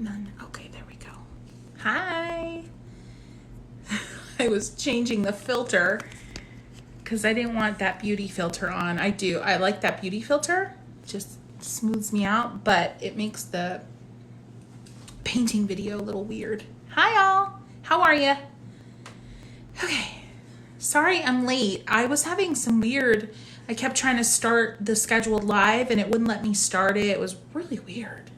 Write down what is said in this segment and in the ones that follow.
None. Okay, there we go. Hi. I was changing the filter because I didn't want that beauty filter on. I like that beauty filter. Just smooths me out, but it makes the painting video a little weird. Hi y'all. How are you? Okay. Sorry I'm late. I was having some weird, I kept trying to start the scheduled live and it wouldn't let me start it. It was really weird.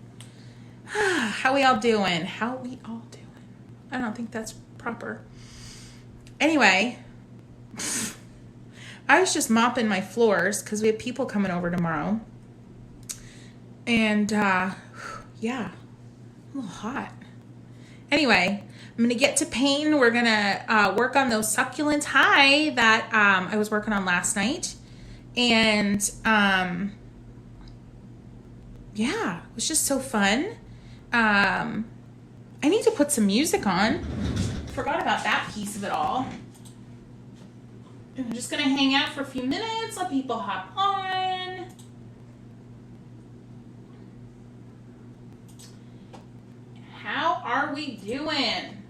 How we all doing? How we all doing? I don't think that's proper. Anyway, I was just mopping my floors because we have people coming over tomorrow. And yeah, a little hot. Anyway, I'm going to get to painting. We're going to work on those succulents high that I was working on last night. And yeah, it was just so fun. I need to put some music on. Forgot about that piece of it all. And I'm just going to hang out for a few minutes, let people hop on. How are we doing?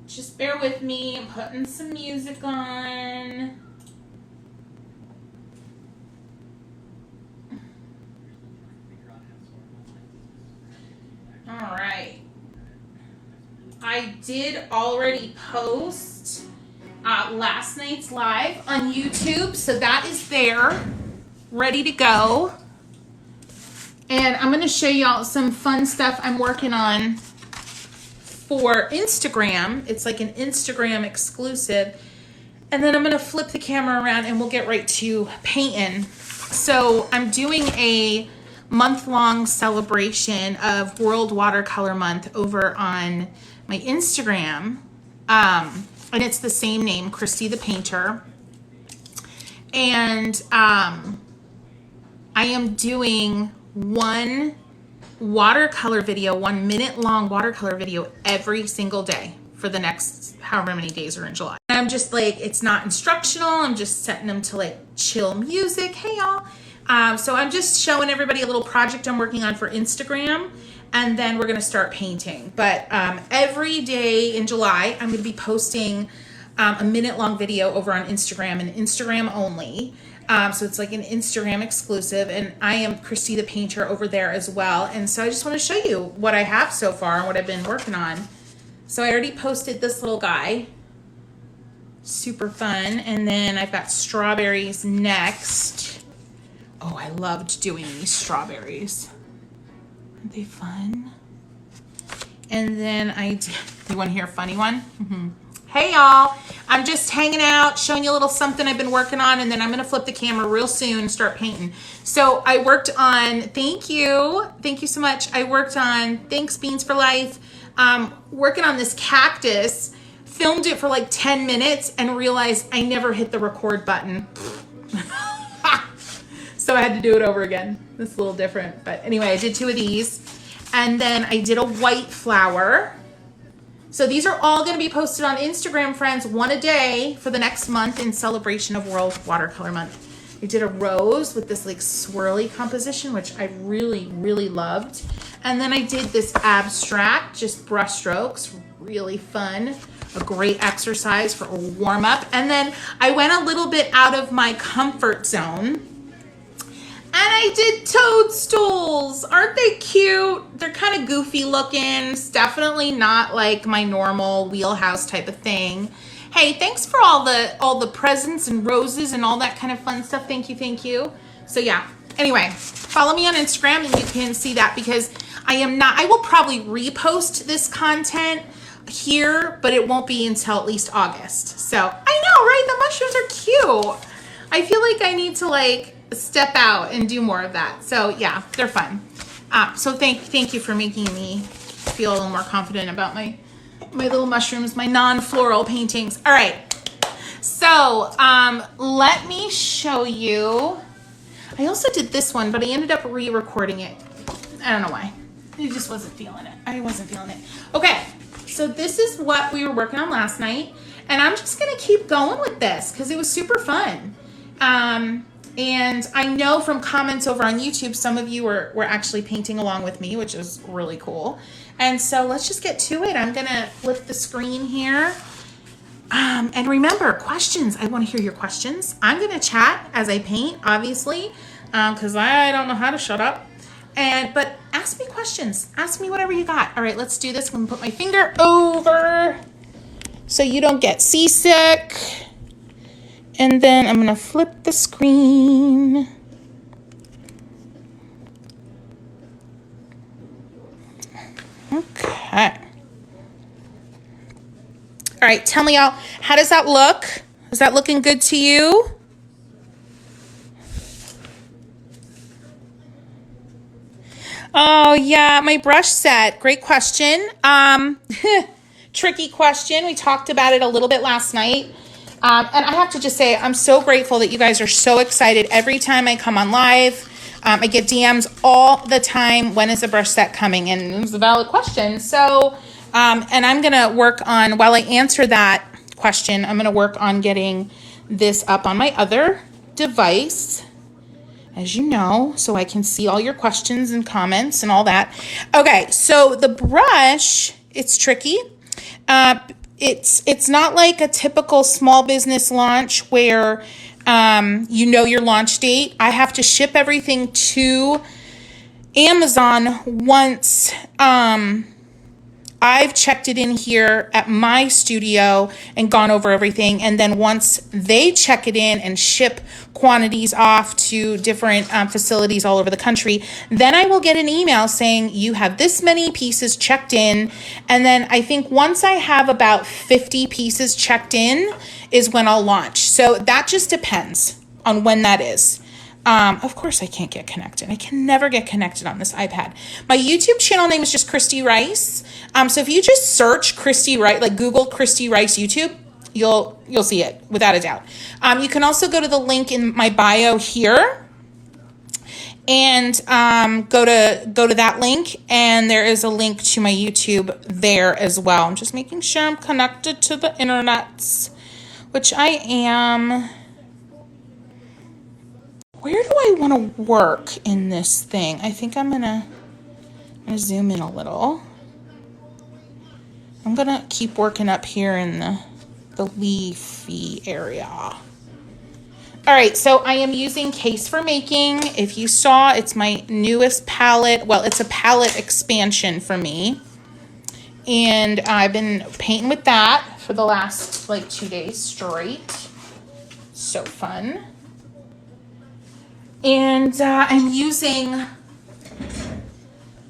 Just bear with me. I'm putting some music on. All right. I did already post last night's live on YouTube, so that is there, ready to go. And I'm going to show y'all some fun stuff I'm working on for Instagram. It's like an Instagram exclusive. And then I'm going to flip the camera around and we'll get right to painting. So I'm doing a month-long celebration of World Watercolor Month over on my Instagram. And it's the same name, Christy the Painter. And I am doing one watercolor video, 1 minute long watercolor video every single day for the next however many days are in July. And I'm just like, it's not instructional. I'm just setting them to like chill music. Hey y'all. So I'm just showing everybody a little project I'm working on for Instagram, and then we're going to start painting. But every day in July, I'm going to be posting a minute-long video over on Instagram and Instagram only. So it's like an Instagram exclusive, and I am Christy the Painter over there as well. And so I just want to show you what I have so far and what I've been working on. So I already posted this little guy. Super fun. And then I've got strawberries next. Oh, I loved doing these strawberries. Aren't they fun? And then you want to hear a funny one? Mm-hmm. Hey y'all, I'm just hanging out, showing you a little something I've been working on, and then I'm going to flip the camera real soon and start painting. So I worked on, thank you so much. I worked on, thanks Beans for Life, working on this cactus, filmed it for like 10 minutes and realized I never hit the record button. So I had to do it over again. It's a little different. But anyway, I did 2 of these. And then I did a white flower. So these are all going to be posted on Instagram, friends, 1 a day for the next month in celebration of World Watercolor Month. I did a rose with this like swirly composition, which I really, really loved. And then I did this abstract, just brush strokes, really fun. A great exercise for a warm up. And then I went a little bit out of my comfort zone. And I did toadstools. Aren't they cute? They're kind of goofy looking. It's definitely not like my normal wheelhouse type of thing. Hey, thanks for all the presents and roses and all that kind of fun stuff. Thank you. So yeah. Anyway, follow me on Instagram and you can see that, because I will probably repost this content here, but it won't be until at least August. So I know, right? The mushrooms are cute. I feel like I need to like step out and do more of that. So yeah, they're fun. So thank you for making me feel a little more confident about my little mushrooms, my non-floral paintings. All right. So let me show you. I also did this one, but I ended up re-recording it. I don't know why. I just wasn't feeling it. I wasn't feeling it. Okay. So this is what we were working on last night, and I'm just going to keep going with this because it was super fun. And I know from comments over on YouTube, some of you were actually painting along with me, which is really cool. And so let's just get to it. I'm gonna flip the screen here. And remember, questions. I want to hear your questions. I'm gonna chat as I paint, obviously, because I don't know how to shut up. But ask me questions. Ask me whatever you got. All right, let's do this. I'm gonna put my finger over so you don't get seasick. And then I'm gonna flip the screen. Okay. All right, tell me y'all, how does that look? Is that looking good to you? Oh yeah, my brush set. Great question. Tricky question. We talked about it a little bit last night. And I have to just say, I'm so grateful that you guys are so excited every time I come on live. I get DMs all the time. When is the brush set coming? And it's a valid question. So, and I'm going to work on, while I answer that question, I'm going to work on getting this up on my other device, as you know, so I can see all your questions and comments and all that. Okay, so the brush, it's tricky. It's not like a typical small business launch where you know your launch date. I have to ship everything to Amazon once I've checked it in here at my studio and gone over everything. And then once they check it in and ship quantities off to different facilities all over the country, then I will get an email saying you have this many pieces checked in. And then I think once I have about 50 pieces checked in is when I'll launch. So that just depends on when that is. Of course I can't get connected. I can never get connected on this iPad. My YouTube channel name is just Christy Rice. So if you just search Christy Rice, like Google Christy Rice YouTube, you'll see it without a doubt. You can also go to the link in my bio here and go to that link, and there is a link to my YouTube there as well. I'm just making sure I'm connected to the internets, which I am. Where do I want to work in this thing? I think I'm gonna zoom in a little. I'm gonna keep working up here in the leafy area. All right, so I am using Case for Making. If you saw, it's my newest palette. Well, it's a palette expansion for me. And I've been painting with that for the last like 2 days straight. So fun. And I'm using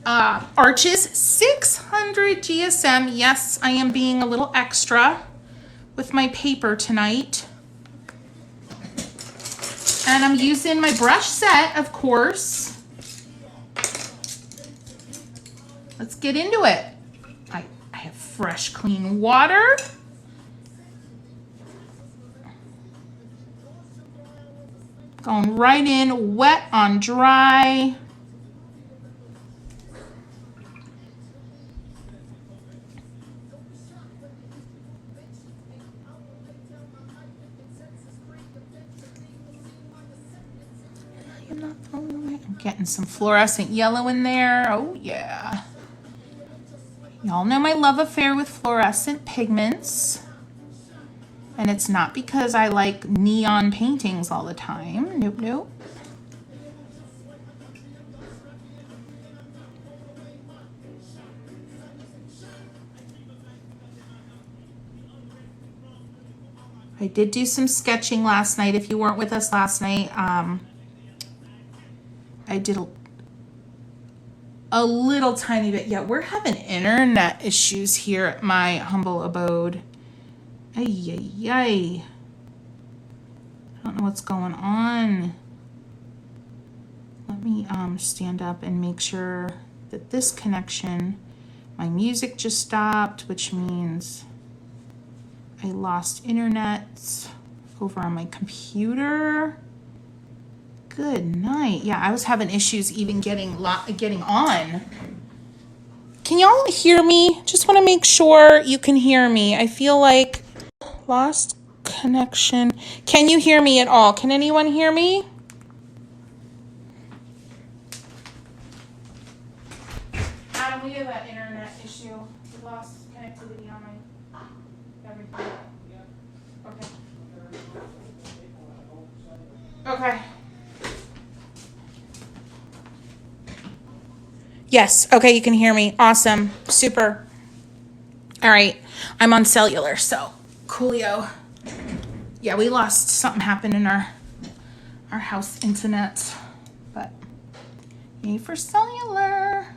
Arches 600 GSM. Yes, I am being a little extra with my paper tonight. And I'm using my brush set, of course. Let's get into it. I have fresh, clean water. Going right in, wet on dry. I'm getting some fluorescent yellow in there. Oh yeah. Y'all know my love affair with fluorescent pigments. And it's not because I like neon paintings all the time. Nope, nope. I did do some sketching last night. If you weren't with us last night, I did a little tiny bit. Yeah, we're having internet issues here at my humble abode. Ay, ay, ay. I don't know what's going on. Let me stand up and make sure that this connection, my music just stopped, which means I lost internet over on my computer. Good night. Yeah, I was having issues even getting on. Can y'all hear me? Just want to make sure you can hear me. I feel like lost connection. Can you hear me at all? Can anyone hear me? we have an internet issue. We lost connectivity on my everything. Okay. Okay. Yes. Okay, you can hear me. Awesome. Super. All right. I'm on cellular, so coolio. Yeah, we lost, something happened in our house internet, but yay for cellular.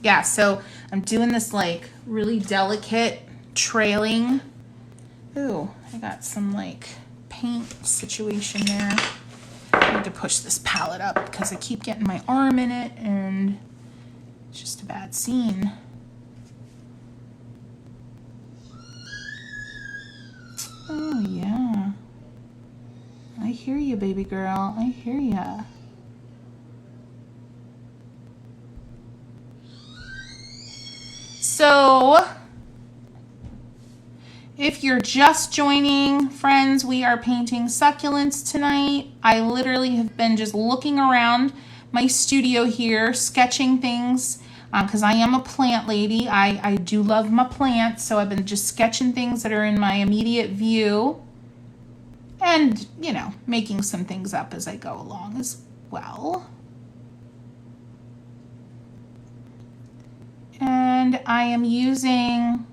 Yeah, so I'm doing this like really delicate trailing. Ooh, I got some like paint situation there. I need to push this palette up because I keep getting my arm in it and it's just a bad scene. Oh yeah. I hear you, baby girl. I hear ya. So, if you're just joining, friends, we are painting succulents tonight. I literally have been just looking around my studio here, sketching things, because I am a plant lady. I do love my plants, so I've been just sketching things that are in my immediate view and, you know, making some things up as I go along as well. And I am using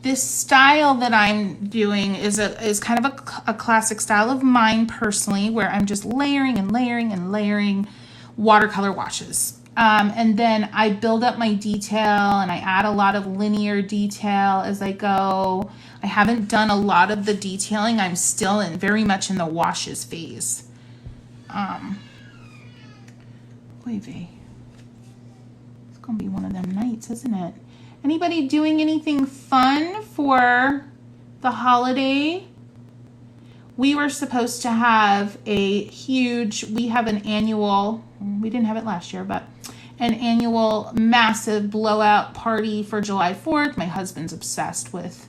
this style that I'm doing is kind of a classic style of mine personally, where I'm just layering and layering and layering watercolor washes. And then I build up my detail and I add a lot of linear detail as I go. I haven't done a lot of the detailing. I'm still very much in the washes phase. Oy vey. Gonna be one of them nights, isn't it? Anybody doing anything fun for the holiday? We were supposed to have we have an annual, we didn't have it last year, but an annual massive blowout party for July 4th. My husband's obsessed with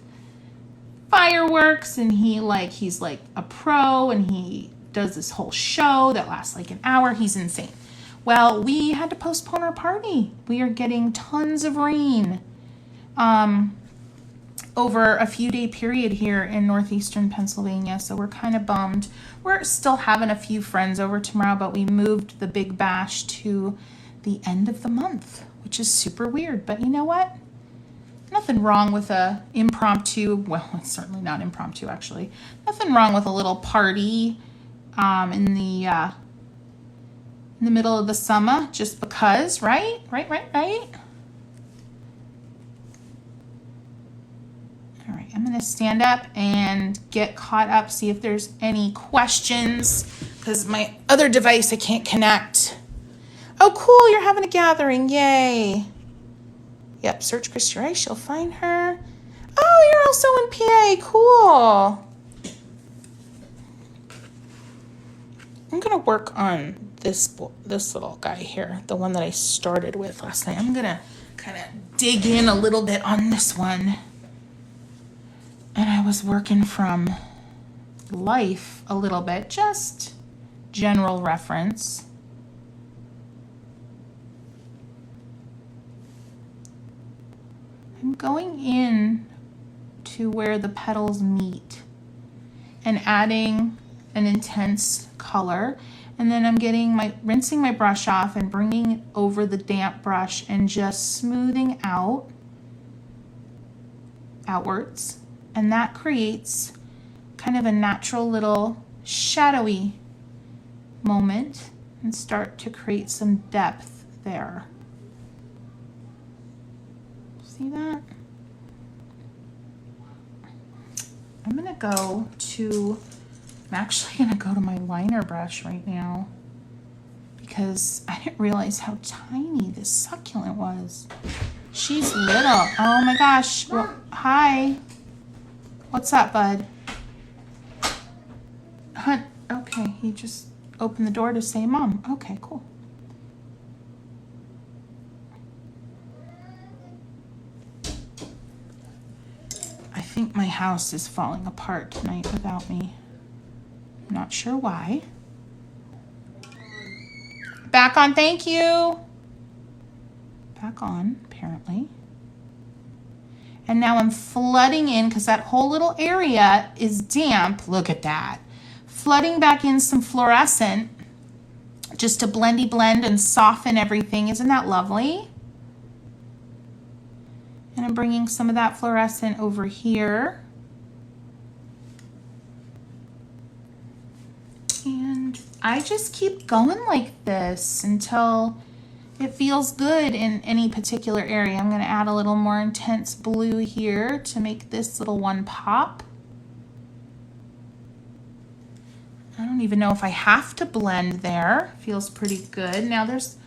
fireworks and he's like a pro and he does this whole show that lasts like an hour. He's insane. Well, we had to postpone our party. We are getting tons of rain over a few day period here in northeastern Pennsylvania, so we're kind of bummed. We're still having a few friends over tomorrow, but we moved the big bash to the end of the month, which is super weird. But you know what? Nothing wrong with a impromptu, well, it's certainly not impromptu actually. Nothing wrong with a little party in the middle of the summer, just because, right? Right. All right, I'm gonna stand up and get caught up, see if there's any questions, because my other device I can't connect. Oh, cool, you're having a gathering, yay. Yep, search Christy Rice, you'll find her. Oh, you're also in PA, cool. I'm gonna work on this little guy here, the one that I started with last night. I'm gonna kind of dig in a little bit on this one. And I was working from life a little bit, just general reference. I'm going in to where the petals meet and adding an intense color, and then I'm rinsing my brush off and bringing it over the damp brush and just smoothing outwards, and that creates kind of a natural little shadowy moment and start to create some depth there. See that? I'm actually gonna go to my liner brush right now because I didn't realize how tiny this succulent was. She's little. Oh my gosh. Well, hi. What's up, bud? Hunt. Okay, he just opened the door to say mom. Okay, cool. think my house is falling apart tonight without me. I'm not sure why. Back on, thank you. Back on, apparently. And now I'm flooding in, because that whole little area is damp. Look at that. Flooding back in some fluorescent just to blendy blend and soften everything. Isn't that lovely? And I'm bringing some of that fluorescent over here. And I just keep going like this until it feels good in any particular area. I'm going to add a little more intense blue here to make this little one pop. I don't even know if I have to blend there. Feels pretty good. Now there's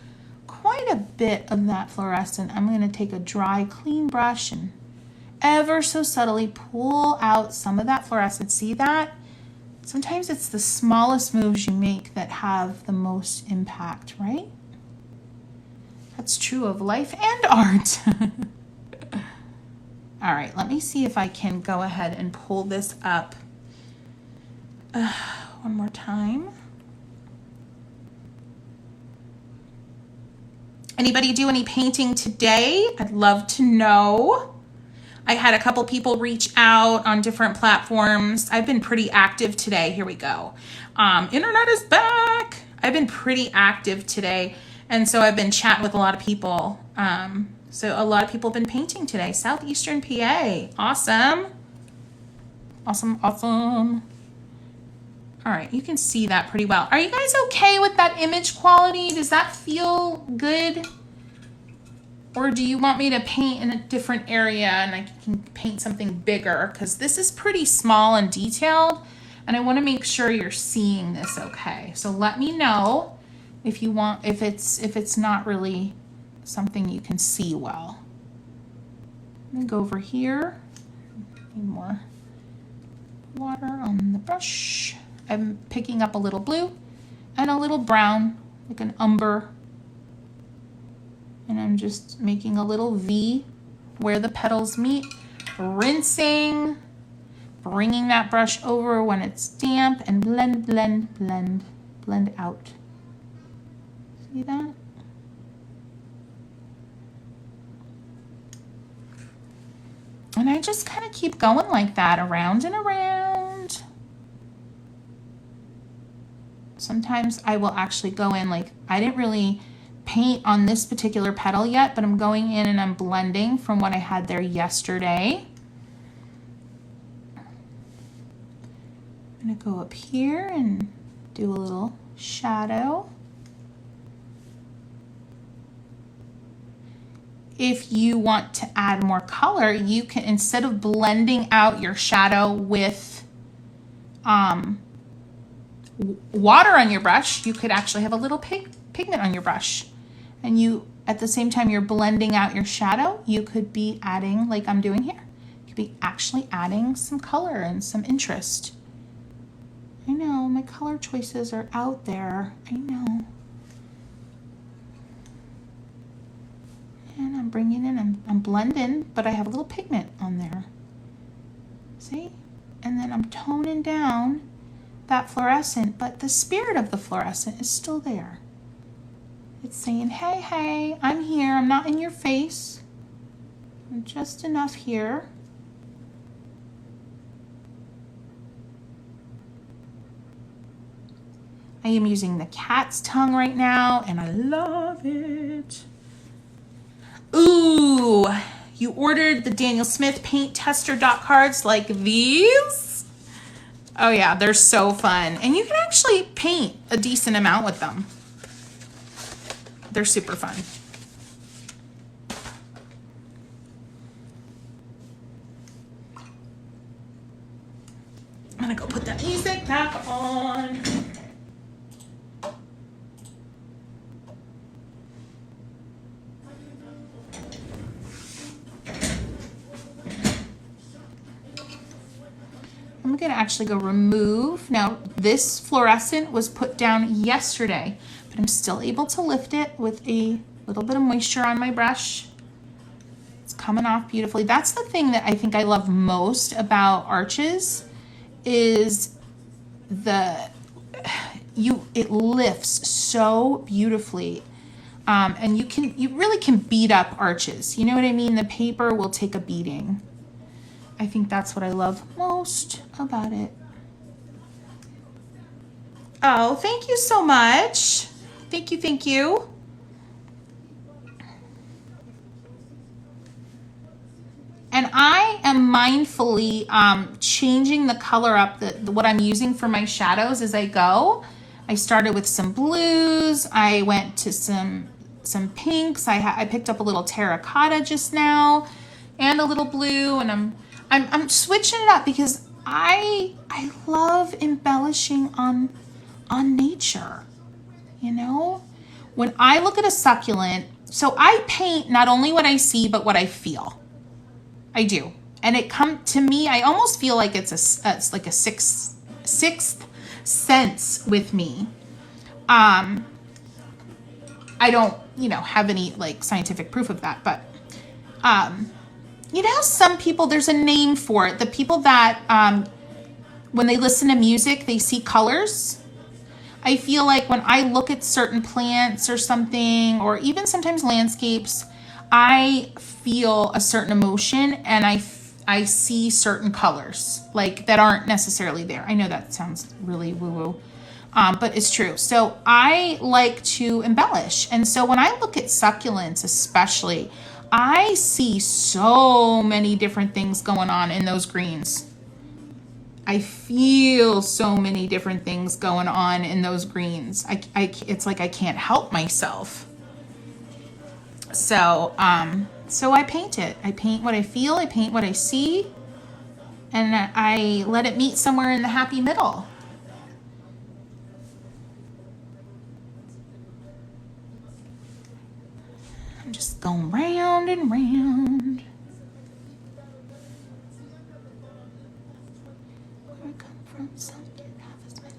quite a bit of that fluorescent. I'm going to take a dry, clean brush and ever so subtly pull out some of that fluorescent. See that? Sometimes it's the smallest moves you make that have the most impact, right? That's true of life and art. All right, let me see if I can go ahead and pull this up one more time. Anybody do any painting today? I'd love to know. I had a couple people reach out on different platforms. I've been pretty active today. Here we go. Internet is back. I've been pretty active today. And so I've been chatting with a lot of people. So a lot of people have been painting today. Southeastern PA. Awesome. Awesome, awesome. All right, you can see that pretty well. Are you guys okay with that image quality? Does that feel good? Or do you want me to paint in a different area and I can paint something bigger? Because this is pretty small and detailed, and I want to make sure you're seeing this okay. So let me know if you want, if it's not really something you can see well. Let me go over here. Need more water on the brush. I'm picking up a little blue and a little brown, like an umber. And I'm just making a little V where the petals meet, rinsing, bringing that brush over when it's damp, and blend, blend, blend, blend out. See that? And I just kind of keep going like that, around and around. Sometimes I will actually go in, like, I didn't really paint on this particular petal yet, but I'm going in and I'm blending from what I had there yesterday. I'm gonna go up here and do a little shadow. If you want to add more color, you can, instead of blending out your shadow with water on your brush, you could actually have a little pigment on your brush. And you, at the same time you're blending out your shadow, you could be adding, like I'm doing here, you could be actually adding some color and some interest. I know, my color choices are out there. I know. And I'm bringing in, I'm blending, but I have a little pigment on there. See? And then I'm toning down that fluorescent, but the spirit of the fluorescent is still there. It's saying, hey, hey, I'm here. I'm not in your face. I'm just enough here. I am using the cat's tongue right now, and I love it. Ooh, you ordered the Daniel Smith paint tester dot cards like these? Oh yeah, they're so fun. And you can actually paint a decent amount with them. They're super fun. I'm gonna go put that music back on. I'm gonna actually go remove. Now this fluorescent was put down yesterday, but I'm still able to lift it with a little bit of moisture on my brush. It's coming off beautifully. That's the thing that I think I love most about arches is it lifts so beautifully. And you really can beat up arches. You know what I mean? The paper will take a beating. I think that's what I love most about it. Oh, thank you so much. Thank you, thank you. And I am mindfully changing the color up, what I'm using for my shadows as I go. I started with some blues. I went to some pinks. I picked up a little terracotta just now and a little blue, and I'm switching it up because I love embellishing on nature, you know? When I look at a succulent, so I paint not only what I see, but what I feel. I do. And to me, I almost feel like it's like a sixth sense with me. I don't, have any like scientific proof of that, but, how some people, there's a name for it. The people that, when they listen to music, they see colors. I feel like when I look at certain plants or something, or even sometimes landscapes, I feel a certain emotion and I see certain colors like that aren't necessarily there. I know that sounds really woo-woo, but it's true. So I like to embellish. And so when I look at succulents, especially, I see so many different things going on in those greens. I feel so many different things going on in those greens. It's like I can't help myself. So I paint it. I paint what I feel. I paint what I see, and I let it meet somewhere in the happy middle. I'm just going round and round. Where I come from, some can't have as many.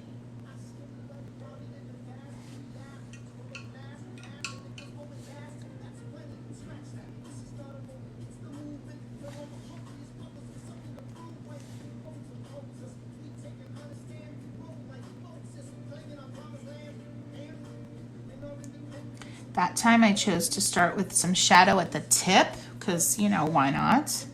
That time I chose to start with some shadow at the tip because, why not?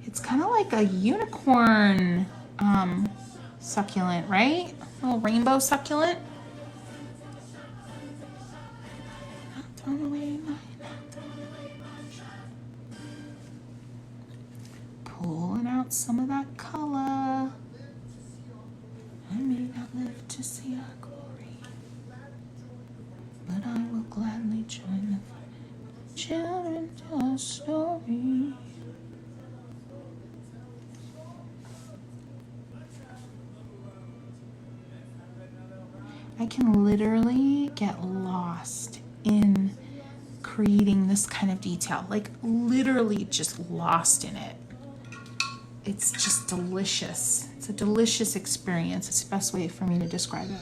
It's kind of like a unicorn succulent, right? A little rainbow succulent. Pulling out some of that color. I may not live to see our glory, but I will gladly join the children to our story. I can literally get lost in creating this kind of detail, like literally just lost in it. It's just delicious. It's a delicious experience. It's the best way for me to describe it.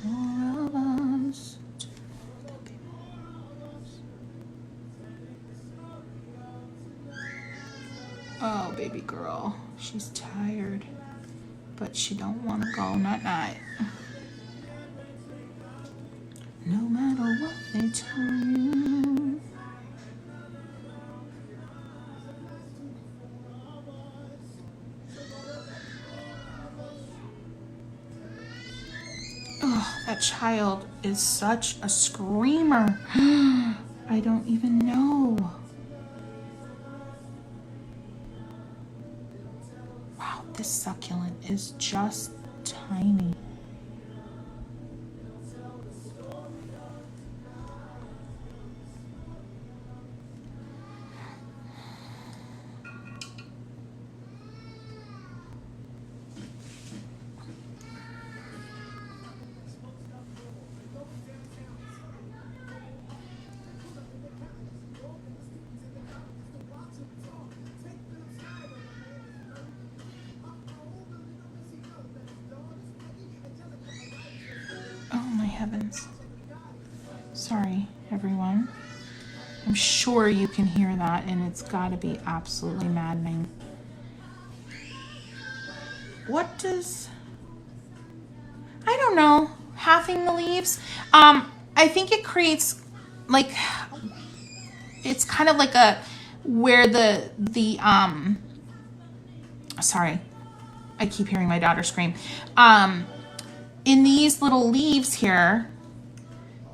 All of us. Oh, baby girl. She's tired, but she don't want to go night-night. No matter what they tell you. Oh, that child is such a screamer. I don't even know. This succulent is just tiny. Heavens. Sorry, everyone. I'm sure you can hear that, and it's got to be absolutely maddening. What does... I don't know. Halving the leaves? I think it creates, like... It's kind of like a... Where Sorry. I keep hearing my daughter scream. In these little leaves here,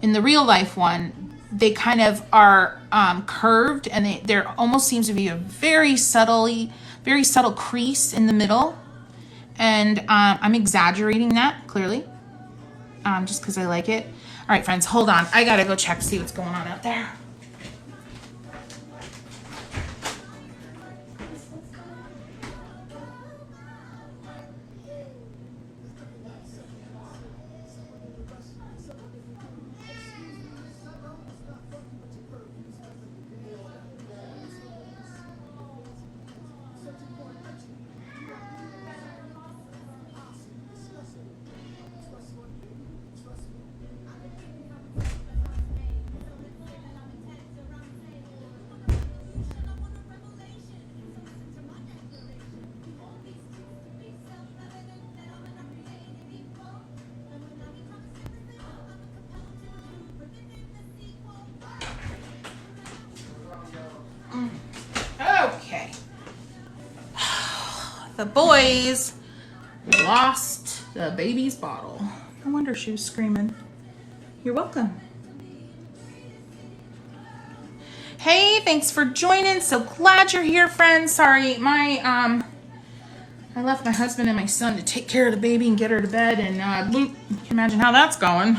in the real life one, they kind of are curved, and there almost seems to be a very subtle crease in the middle. And I'm exaggerating that, clearly, just because I like it. All right, friends, hold on. I gotta go check, see what's going on out there. Okay. The boys lost the baby's bottle. No wonder she was screaming. You're welcome. Hey, thanks for joining. So glad you're here, friends. Sorry, I left my husband and my son to take care of the baby and get her to bed, and you can imagine how that's going.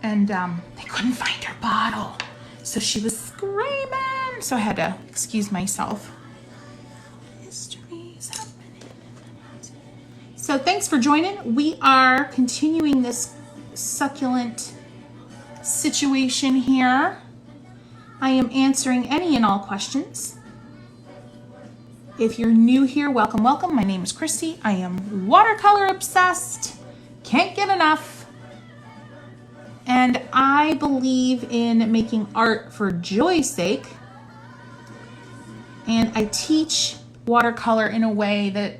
And they couldn't find her bottle, so she was screaming. So I had to excuse myself. Mysteries happening. So thanks for joining. We are continuing this succulent situation here. I am answering any and all questions. If you're new here, welcome, welcome. My name is Christy. I am watercolor obsessed. Can't get enough. And I believe in making art for joy's sake. And I teach watercolor in a way that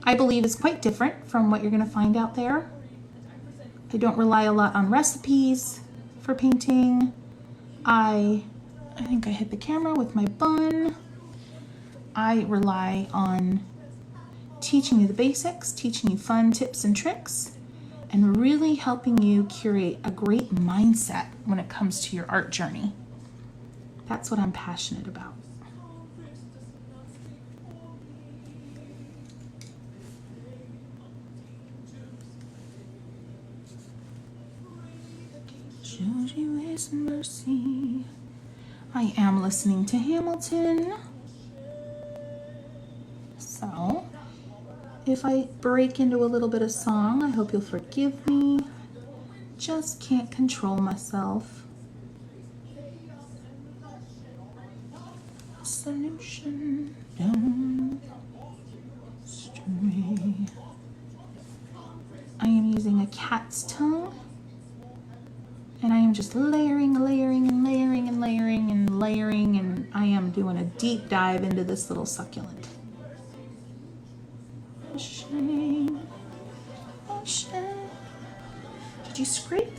I believe is quite different from what you're going to find out there. I don't rely a lot on recipes for painting. I think I hit the camera with my bun. I rely on teaching you the basics, teaching you fun tips and tricks, and really helping you curate a great mindset when it comes to your art journey. That's what I'm passionate about. Shows you his mercy. I am listening to Hamilton. So, if I break into a little bit of song, I hope you'll forgive me. Just can't control myself. Solution, don't stray. I am using a cat's tongue. And I am just layering, layering, and layering, and layering, and layering, and I am doing a deep dive into this little succulent. Shame. Oh, shame. Did you scrape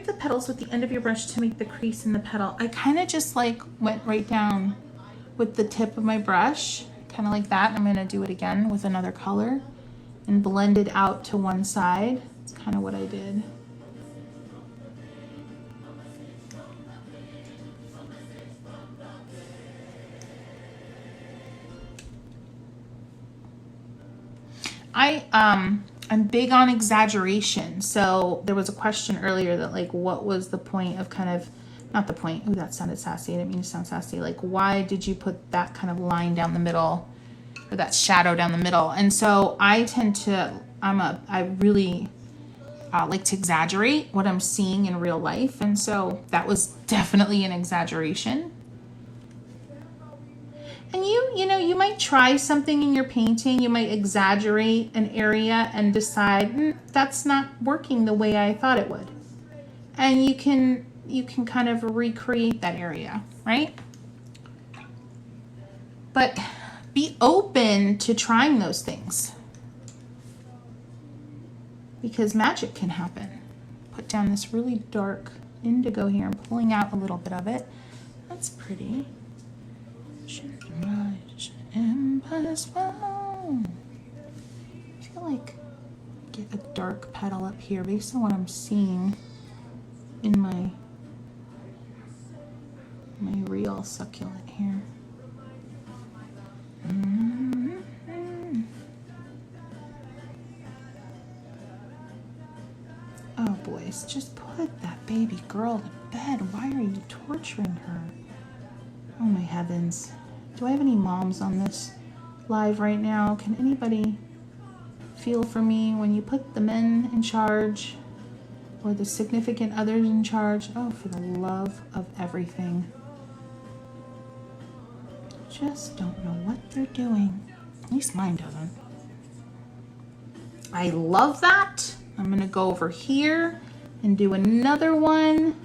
the petals with the end of your brush to make the crease in the petal? I kind of just like went right down with the tip of my brush, kind of like that. I'm going to do it again with another color and blend it out to one side. It's kind of what I did. I'm big on exaggeration. So there was a question earlier that like, what was the point of kind of, not the point, ooh, that sounded sassy. I didn't mean to sound sassy. Like, why did you put that kind of line down the middle or that shadow down the middle? And so I tend to, I really like to exaggerate what I'm seeing in real life. And so that was definitely an exaggeration. And you know, you might try something in your painting. You might exaggerate an area and decide that's not working the way I thought it would. And you can kind of recreate that area, right? But be open to trying those things, because magic can happen. Put down this really dark indigo here. I'm pulling out a little bit of it. That's pretty. I feel like get a dark petal up here based on what I'm seeing in my real succulent here. Oh boys, just put that baby girl to bed. Why are you torturing her? Oh my heavens. Do I have any moms on this live right now? Can anybody feel for me when you put the men in charge or the significant others in charge? Oh, for the love of everything. Just don't know what they're doing. At least mine doesn't. I love that. I'm gonna go over here and do another one.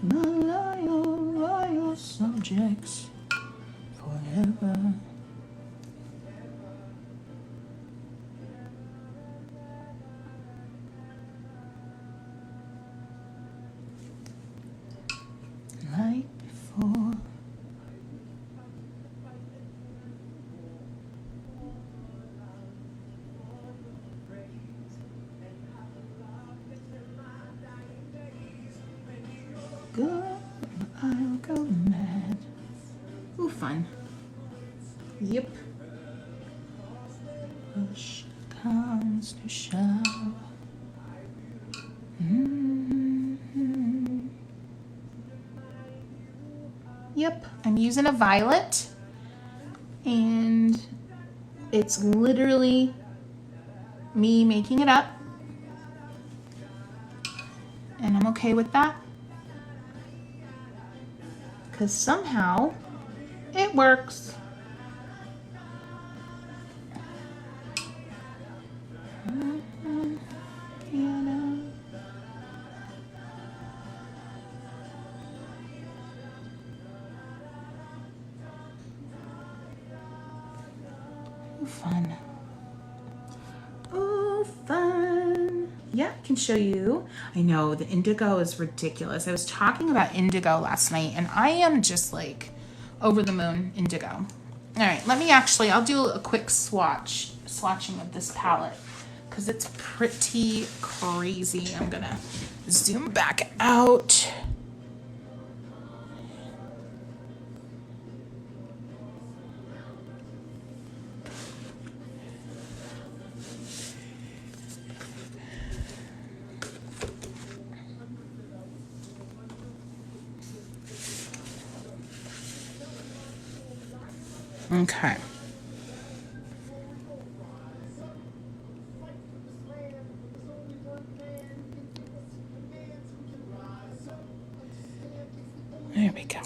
My loyal subjects forever. Like before. Good, I'll go mad. Ooh, fun. Yep. Push comes to shove. Yep, I'm using a violet, and it's literally me making it up, and I'm okay with that. Because somehow it works. Ooh, fun. Oh, fun. Yeah, I can show you. I know the indigo is ridiculous. I was talking about indigo last night, and I am just like over the moon indigo. All right, I'll do a quick swatching of this palette because it's pretty crazy. I'm gonna zoom back out. Okay. There we go.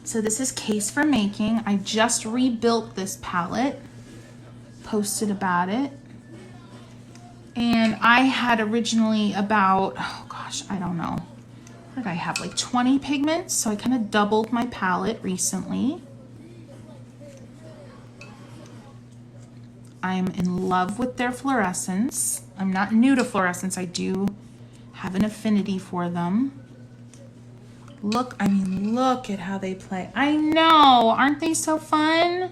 So this is Case for Making. I just rebuilt this palette, posted about it. And I had originally about, oh gosh, I don't know. What did I have? Like 20 pigments. So I kind of doubled my palette recently. I'm in love with their fluorescence. I'm not new to fluorescence. I do have an affinity for them. Look at how they play. I know, aren't they so fun?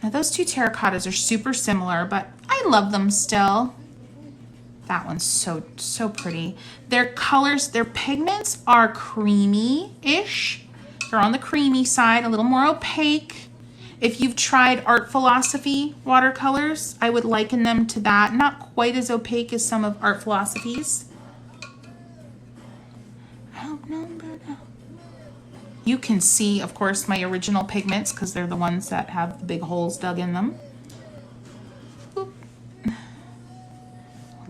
Now those two terracottas are super similar, but I love them still. That one's so pretty. Their colors, their pigments are creamy-ish. They're on the creamy side, a little more opaque. If you've tried Art Philosophy watercolors, I would liken them to that. Not quite as opaque as some of Art Philosophy's. You can see, of course, my original pigments because they're the ones that have the big holes dug in them. Oop.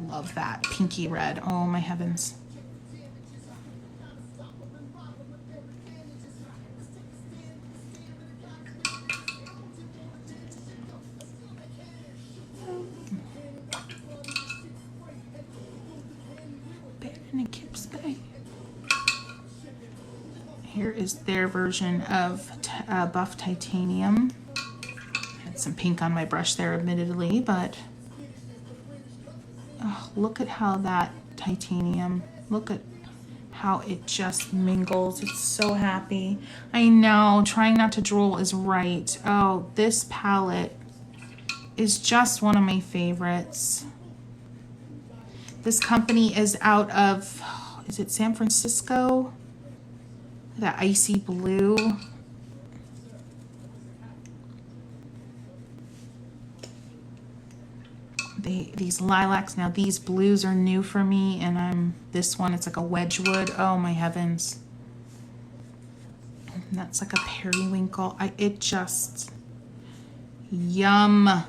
Love that pinky red. Oh my heavens. Here is their version of Buff Titanium. Had some pink on my brush there, admittedly, but oh, look at how that titanium, look at how it just mingles. It's so happy. I know, trying not to drool is right. Oh, this palette is just one of my favorites. This company is out of, is it San Francisco? That icy blue. These lilacs, now these blues are new for me, and this one, it's like a Wedgwood. Oh my heavens. And that's like a periwinkle. It just, yum.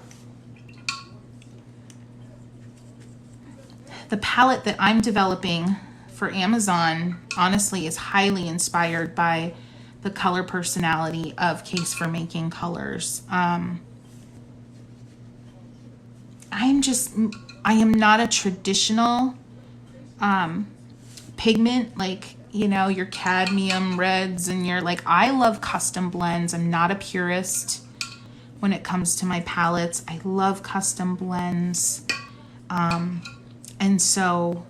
The palette that I'm developing for Amazon, honestly, is highly inspired by the color personality of Case for Making Colors. I am not a traditional pigment, like, you know, your cadmium reds and your, like, I love custom blends. I'm not a purist when it comes to my palettes. I love custom blends. And so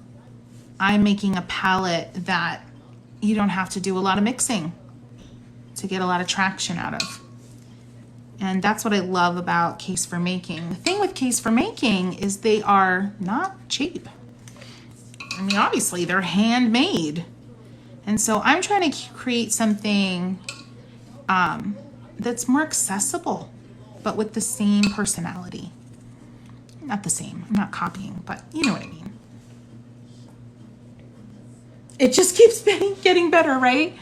I'm making a palette that you don't have to do a lot of mixing to get a lot of traction out of. And that's what I love about Case for Making. The thing with Case for Making is they are not cheap. I mean, obviously they're handmade. And so I'm trying to create something that's more accessible, but with the same personality. Not the same, I'm not copying, but you know what I mean. It just keeps getting better, right?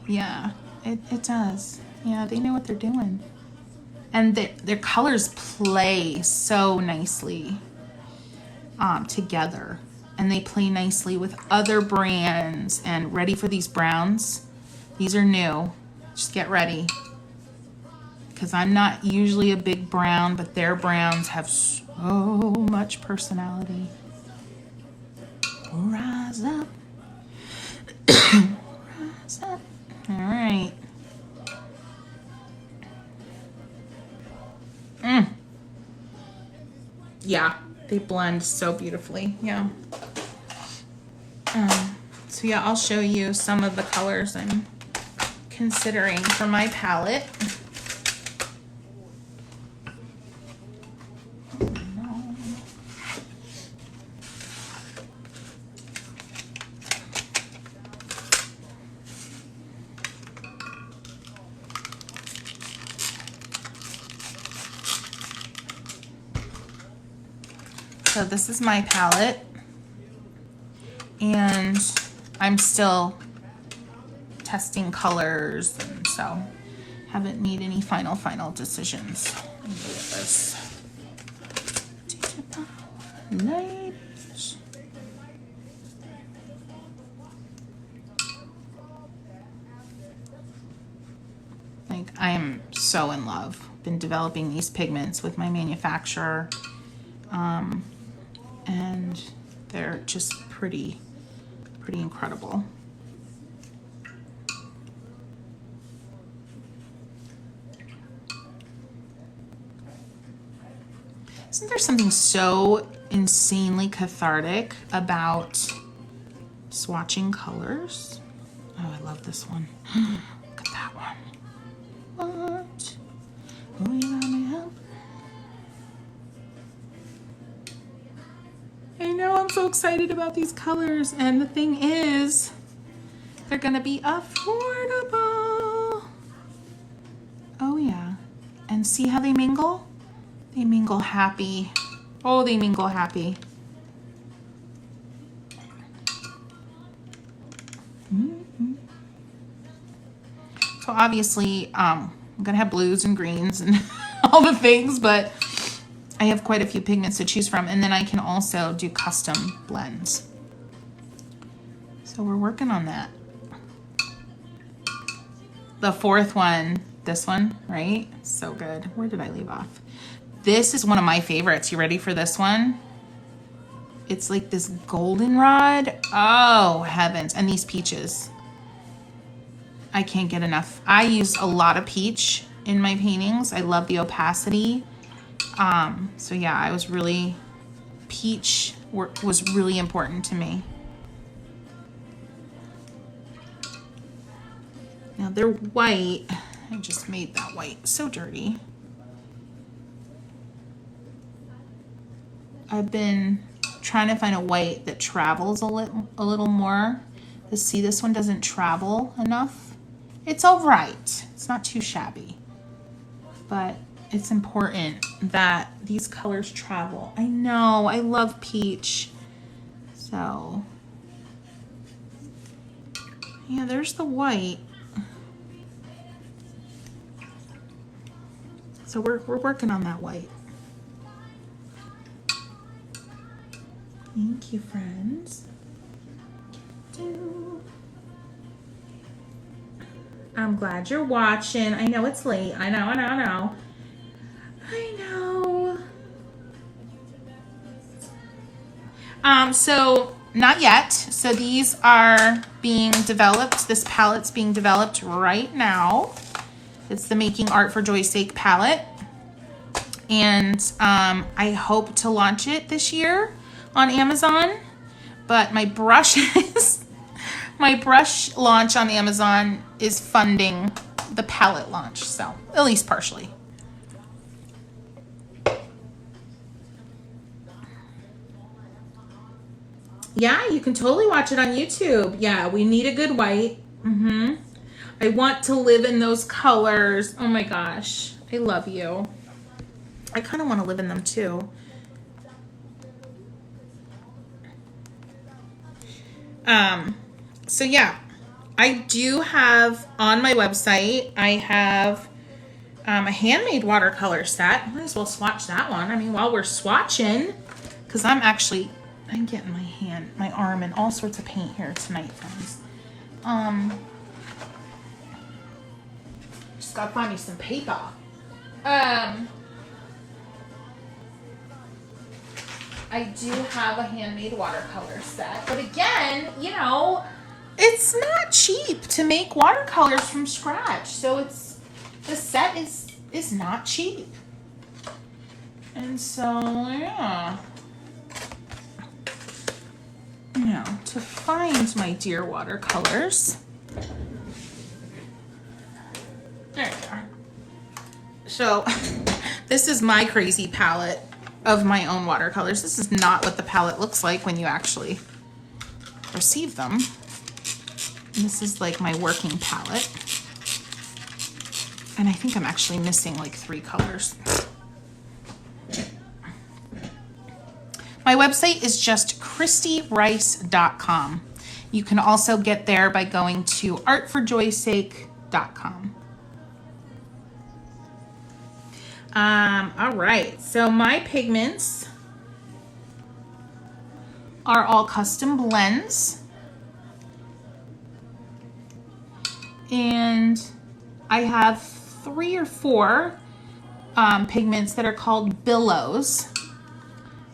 Yeah, it does. Yeah, they know what they're doing. And their colors play so nicely together. And they play nicely with other brands. And ready for these browns? These are new. Just get ready. Because I'm not usually a big brown, but their browns have so much personality. Rise up. Rise up. All right. Yeah, they blend so beautifully. Yeah. So yeah, I'll show you some of the colors I'm considering for my palette. So this is my palette, and I'm still testing colors, and so haven't made any final decisions. Let me look at this. Ladies. Like, I am so in love. Been developing these pigments with my manufacturer. And they're just pretty incredible. Isn't there something so insanely cathartic about swatching colors? Oh, I love this one. Look at that one. What? Oh, you got me up. excited about these colors. And the thing is, they're gonna be affordable. Oh yeah. And see how they mingle? They mingle happy. Oh, they mingle happy. So obviously, I'm gonna have blues and greens and all the things, but I have quite a few pigments to choose from, and then I can also do custom blends. So we're working on that. The fourth one, this one, right? So good. Where did I leave off? This is one of my favorites. You ready for this one? It's like this goldenrod. Oh, heavens. And these peaches. I can't get enough. I use a lot of peach in my paintings. I love the opacity. So yeah, I was really, peach was really important to me. Now they're white. I just made that white so dirty. I've been trying to find a white that travels a little more. See, this one doesn't travel enough. It's all right. It's not too shabby, but it's important that these colors travel. I know, I love peach. So yeah, there's the white. So we're working on that white. Thank you, friends. I'm glad you're watching. I know it's late. I know. So not yet. So these are being developed. This palette's being developed right now. It's the Making Art for Joy's Sake palette. And I hope to launch it this year on Amazon. But my brushes, my brush launch on Amazon is funding the palette launch. So at least partially. Yeah, you can totally watch it on YouTube. Yeah, we need a good white. I want to live in those colors. Oh my gosh, I love you. I kind of want to live in them too. So yeah, I do have on my website, I have a handmade watercolor set. Might as well swatch that one. I mean, while we're swatching, because I'm getting my hand, my arm in all sorts of paint here tonight, friends. Just gotta find me some paper. I do have a handmade watercolor set, but again, you know, it's not cheap to make watercolors from scratch. So the set is not cheap. And so, yeah. Now, to find my dear watercolors, there they are. So, this is my crazy palette of my own watercolors. This is not what the palette looks like when you actually receive them. And this is like my working palette. And I think I'm actually missing like 3 colors. My website is just christyrice.com. You can also get there by going to artforjoysake.com. All right, so my pigments are all custom blends. And I have 3 or 4 pigments that are called billows,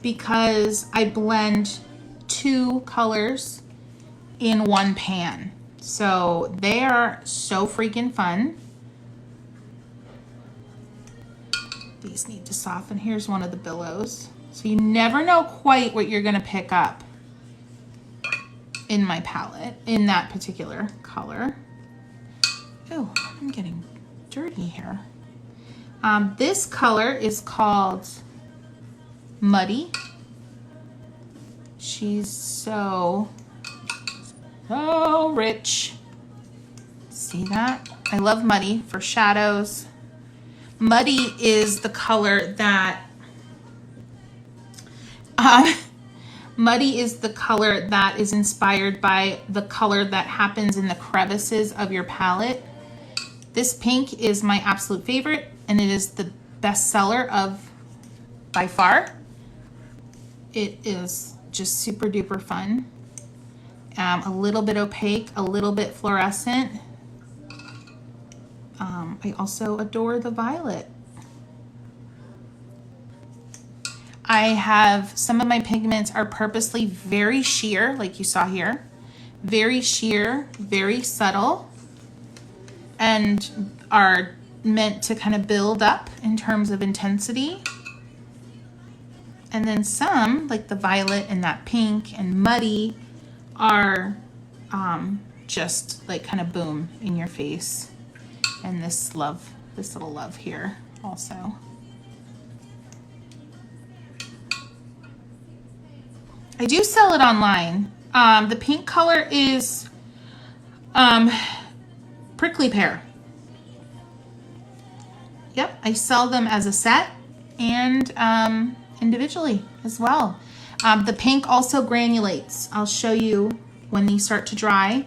because I blend 2 colors in one pan. So they are so freaking fun. These need to soften. Here's one of the billows. So you never know quite what you're gonna pick up in my palette, in that particular color. Oh, I'm getting dirty here. This color is called Muddy. She's so rich. See that? I love Muddy for shadows. Muddy is the color that Muddy is the color that is inspired by the color that happens in the crevices of your palette. This pink is my absolute favorite, and it is the best seller of by far. It is just super duper fun. A little bit opaque, a little bit fluorescent. I also adore the violet. I have some of my pigments are purposely very sheer, like you saw here. Very sheer, very subtle, and are meant to kind of build up in terms of intensity. And then some, like the violet and that pink and Muddy, are just like kind of boom in your face. And this love, this little love here also. I do sell it online. The pink color is Prickly Pear. Yep, I sell them as a set and individually as well. The pink also granulates. I'll show you when these start to dry.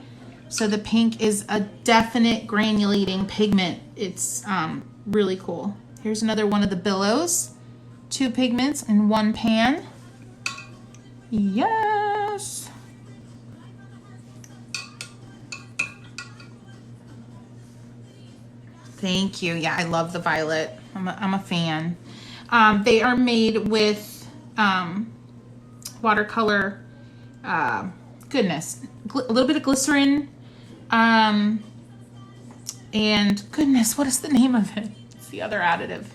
So the pink is a definite granulating pigment. It's really cool. Here's another one of the billows. 2 pigments in 1 pan. Yes. Thank you. Yeah, I love the violet. I'm a fan. They are made with watercolor, goodness, a little bit of glycerin, and goodness, what is the name of it? It's the other additive.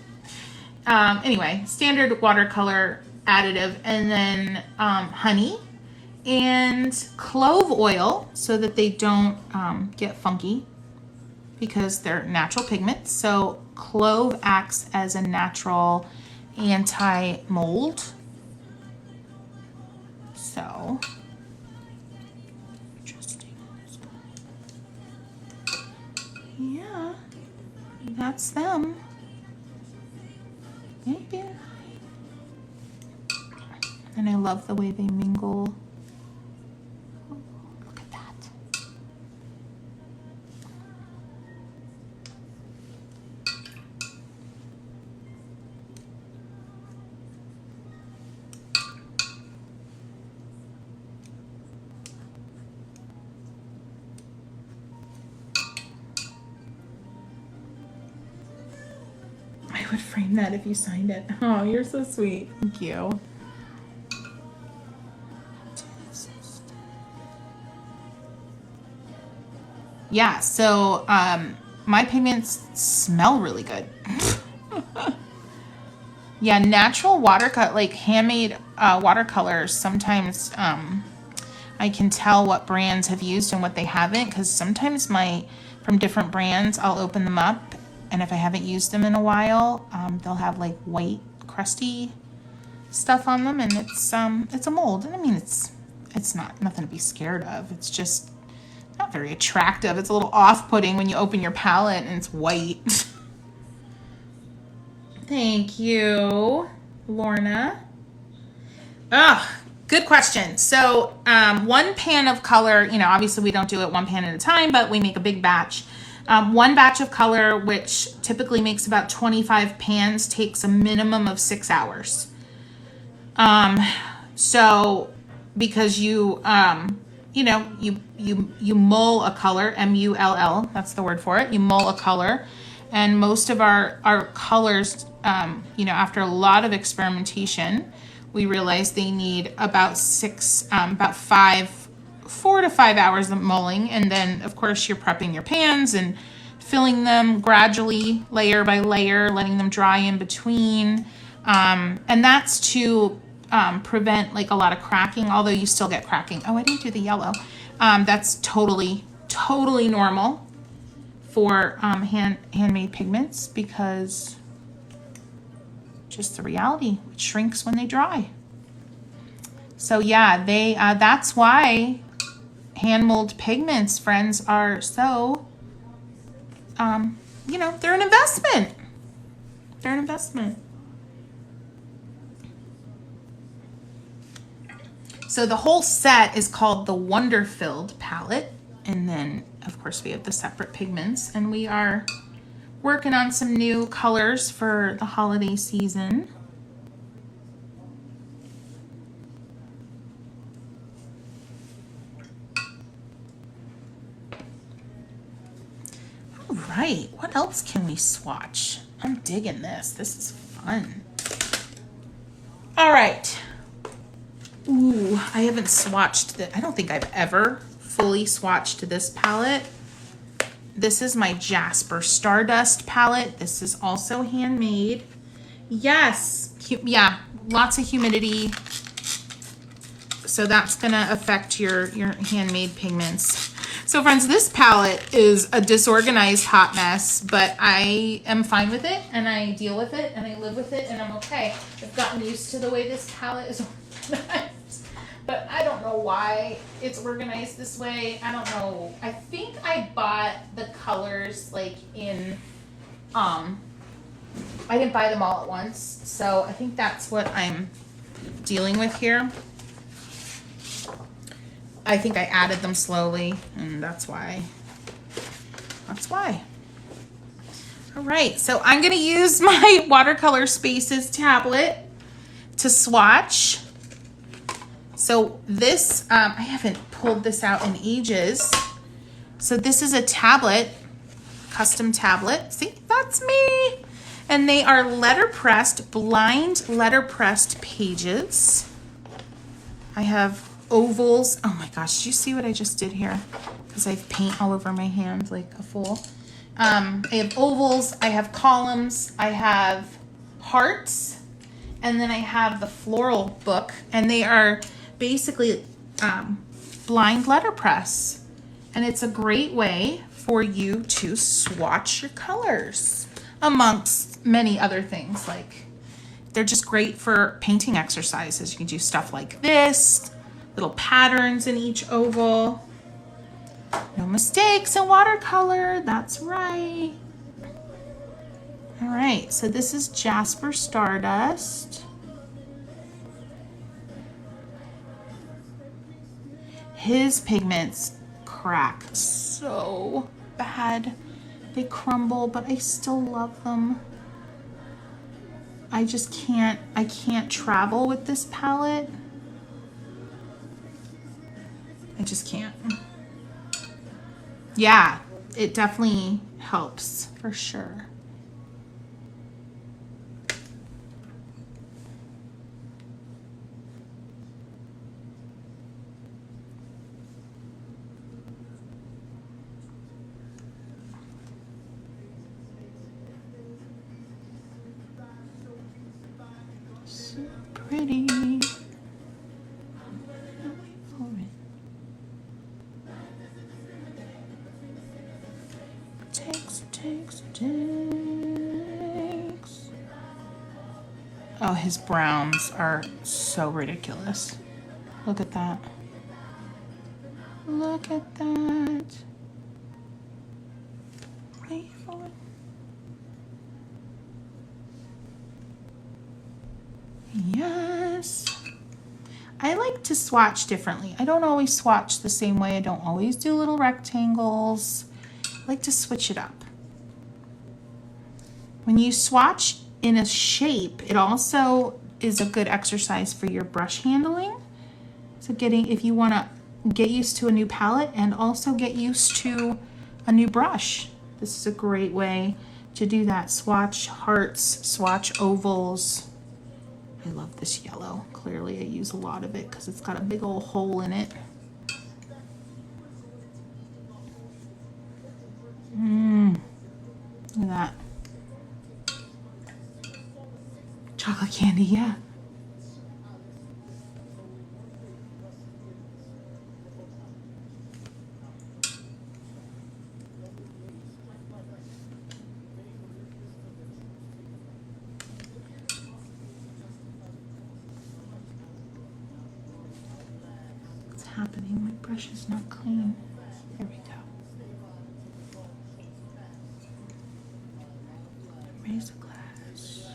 Anyway, standard watercolor additive, and then honey and clove oil so that they don't get funky because they're natural pigments. So clove acts as a natural anti-mold. So interesting. Yeah, that's them. Maybe. And I love the way they mingle. Oh, look at that. I would frame that if you signed it. Oh, you're so sweet. Thank you. Yeah, so my pigments smell really good. Yeah, natural watercolor, like handmade watercolors, sometimes I can tell what brands have used and what they haven't, because sometimes from different brands, I'll open them up, and if I haven't used them in a while, they'll have like white, crusty stuff on them, and it's a mold. And I mean, it's nothing to be scared of. It's just not very attractive. It's a little off-putting when you open your palette and it's white. Thank you, Lorna. Good question. So 1 pan of color, obviously we don't do it 1 pan at a time, but we make a big batch. 1 batch of color, which typically makes about 25 pans, takes a minimum of 6 hours. So because you mull a color, M-U-L-L, that's the word for it. You mull a color, and most of our colors, after a lot of experimentation, we realized they need about 4 to 5 hours of mulling, and then of course you're prepping your pans and filling them gradually, layer by layer, letting them dry in between, and that's to prevent like a lot of cracking, although you still get cracking. Oh, I didn't do the yellow. That's totally normal for handmade pigments, because just the reality, it shrinks when they dry. So yeah, they that's why hand mold pigments, friends, are so, you know, they're an investment. They're an investment. So the whole set is called the Wonderfilled Palette. And then, of course, we have the separate pigments. And we are working on some new colors for the holiday season. All right, what else can we swatch? I'm digging this. This is fun. All right. Ooh, I haven't swatched I don't think I've ever fully swatched this palette. This is my Jazpur Stardust palette. This is also handmade. Yes, yeah, lots of humidity. So that's gonna affect your handmade pigments. So friends, this palette is a disorganized hot mess, but I am fine with it and I deal with it and I live with it and I'm okay. I've gotten used to the way this palette is organized, but I don't know why it's organized this way. I don't know. I think I bought the colors like in, I didn't buy them all at once. So I think that's what I'm dealing with here. I think I added them slowly, and that's why. That's why. All right, so I'm gonna use my Watercolor Spaces tablet to swatch. So this, I haven't pulled this out in ages. So this is a tablet, custom tablet. See, that's me. And they are letterpressed, blind letterpressed pages. I have ovals. Oh my gosh, did you see what I just did here? Because I have paint all over my hand like a fool. I have ovals, I have columns, I have hearts, and then I have the floral book, and they are basically blind letterpress. And it's a great way for you to swatch your colors amongst many other things. Like, they're just great for painting exercises. You can do stuff like this, little patterns in each oval. No mistakes in watercolor, that's right. All right, so this is Jazpur Stardust. His pigments crack so bad. They crumble, but I still love them. I just can't, I can't travel with this palette. I just can't. Yeah, it definitely helps for sure. So pretty. Takes. Oh, his browns are so ridiculous. Look at that. Look at that. Wait for it. Yes. I like to swatch differently. I don't always swatch the same way. I don't always do little rectangles. I like to switch it up. When you swatch in a shape, it also is a good exercise for your brush handling. So if you want to get used to a new palette and also get used to a new brush, this is a great way to do that. Swatch hearts, swatch ovals. I love this yellow. Clearly I use a lot of it because it's got a big old hole in it. Look at that. Chocolate candy, yeah. happening? My brush is not clean. There we go. Raise the glass.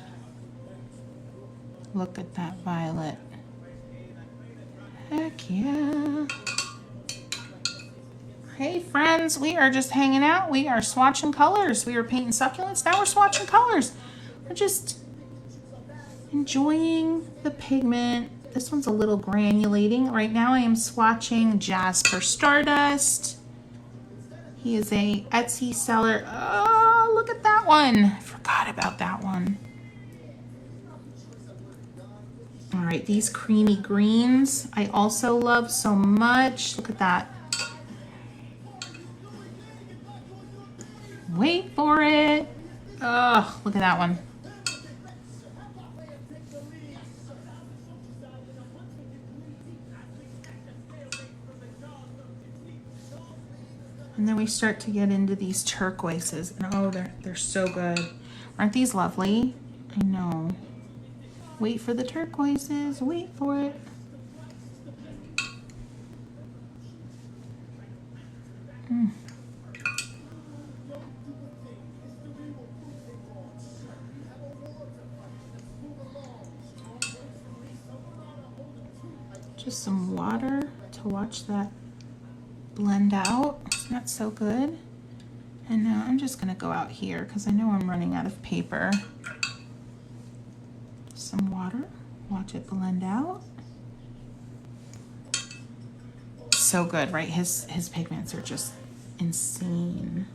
Look at that violet. Heck yeah. Hey friends, we are just hanging out. We are swatching colors. We were painting succulents. Now we're swatching colors. We're just enjoying the pigment. This one's a little granulating. Right now I am swatching Jazpur Stardust. He is a Etsy seller. Oh, look at that one. I forgot about that one. All right, these creamy greens I also love so much. Look at that. Wait for it. Oh, look at that one. And then we start to get into these turquoises. And oh, they're so good. Aren't these lovely? I know. Wait for the turquoises. Wait for it. Just some water to watch that blend out. Isn't that so good? And now I'm just gonna go out here because I know I'm running out of paper. Some water, watch it blend out. So good, right? His pigments are just insane.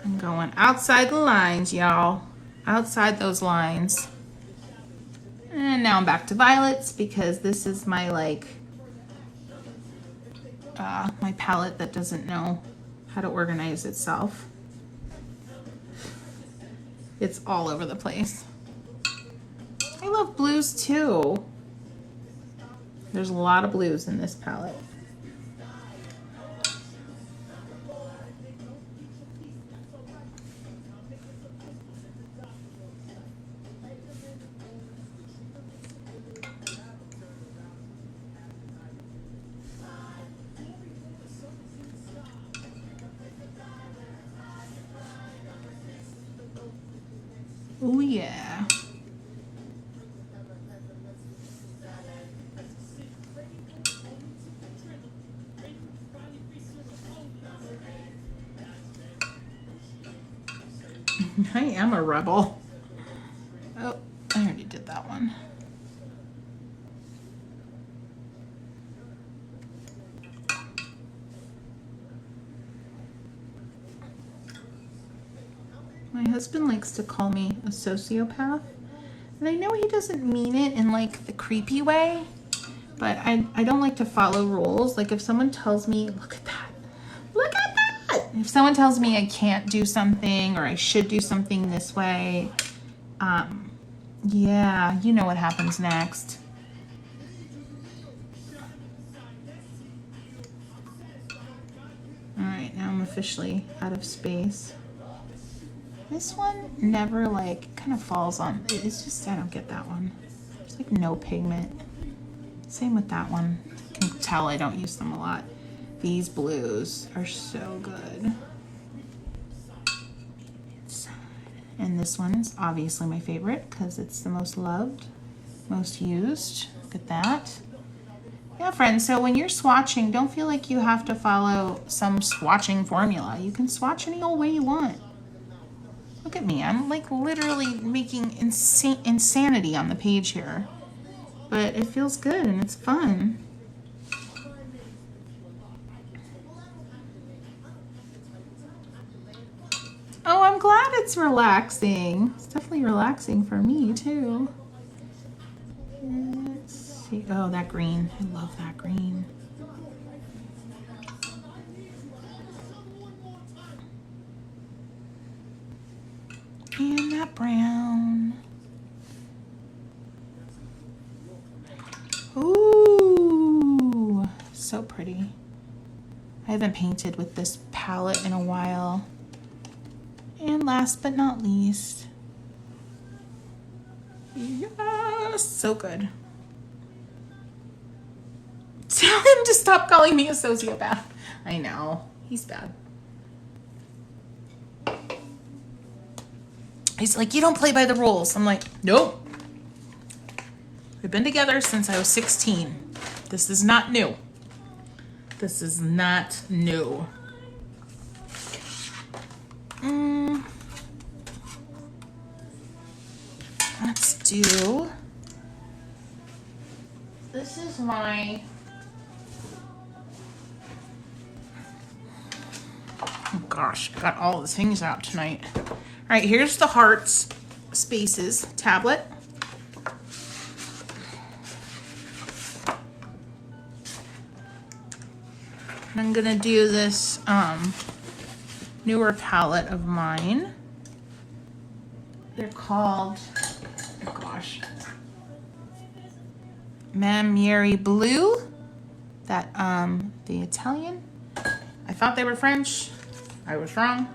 I'm going outside the lines, y'all. Outside those lines. And now I'm back to violets because this is my my palette that doesn't know how to organize itself. It's all over the place. I love blues too. There's a lot of blues in this palette. Oh yeah. I am a rebel. Oh, I already did that one. My husband likes to call me a sociopath, and I know he doesn't mean it in like the creepy way, but I don't like to follow rules. Like if someone tells me, look at that, look at that. If someone tells me I can't do something or I should do something this way, yeah, you know what happens next. All right, now I'm officially out of space. This one never kind of falls on. It's just, I don't get that one. There's like no pigment. Same with that one. You can tell I don't use them a lot. These blues are so good. And this one is obviously my favorite because it's the most loved, most used. Look at that. Yeah, friends, so when you're swatching, don't feel like you have to follow some swatching formula. You can swatch any old way you want. Look at me, I'm like literally making insanity on the page here. But it feels good and it's fun. Oh, I'm glad it's relaxing. It's definitely relaxing for me too. Let's see. Oh, that green. I love that green. And that brown. Ooh, so pretty. I haven't painted with this palette in a while. And last but not least, yes, so good. Tell him to stop calling me a sociopath. I know. He's bad. He's like, you don't play by the rules. I'm like, nope. We've been together since I was 16. This is not new. This is not new. Let's do... This is my... Oh gosh, I got all the things out tonight. All right, here's the Hearts Spaces tablet. And I'm gonna do this newer palette of mine. They're called, oh gosh, Maimeri Blu. That the Italian. I thought they were French. I was wrong.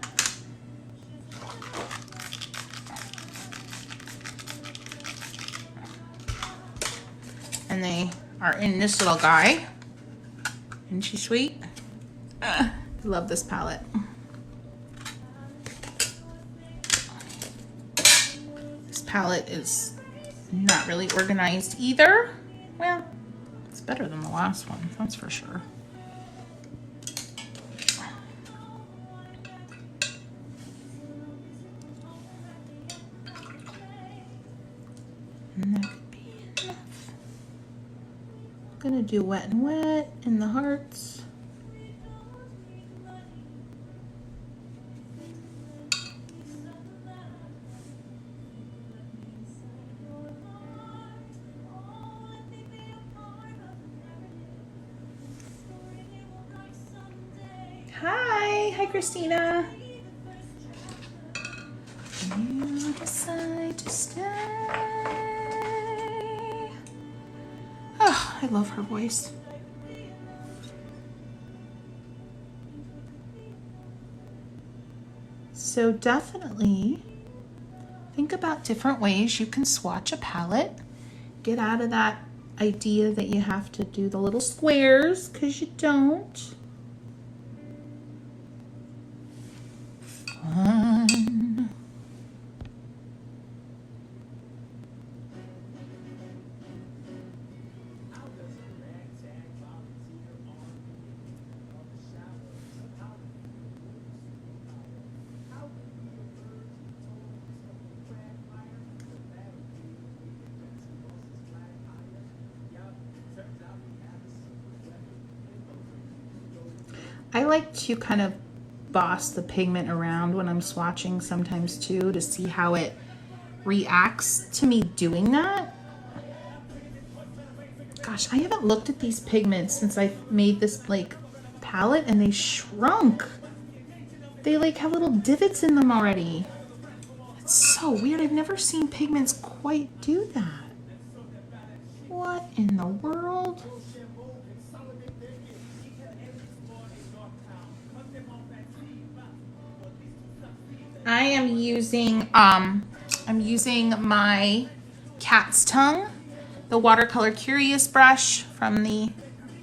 And they are in this little guy. Isn't she sweet? I love this palette. This palette is not really organized either. Well, it's better than the last one, that's for sure. And that could be enough. I'm gonna do Wet and Wet in the hearts. Hi Christina. You decide to stay. Oh, I love her voice. So definitely think about different ways you can swatch a palette. Get out of that idea that you have to do the little squares, because you don't. Fun. I like to kind of boss the pigment around when I'm swatching sometimes too, to see how it reacts to me doing that. Gosh, I haven't looked at these pigments since I made this like palette, and they shrunk. They like have little divots in them already. It's so weird. I've never seen pigments quite do that. What in the world? I am using my cat's tongue, the Watercolor Curious brush from the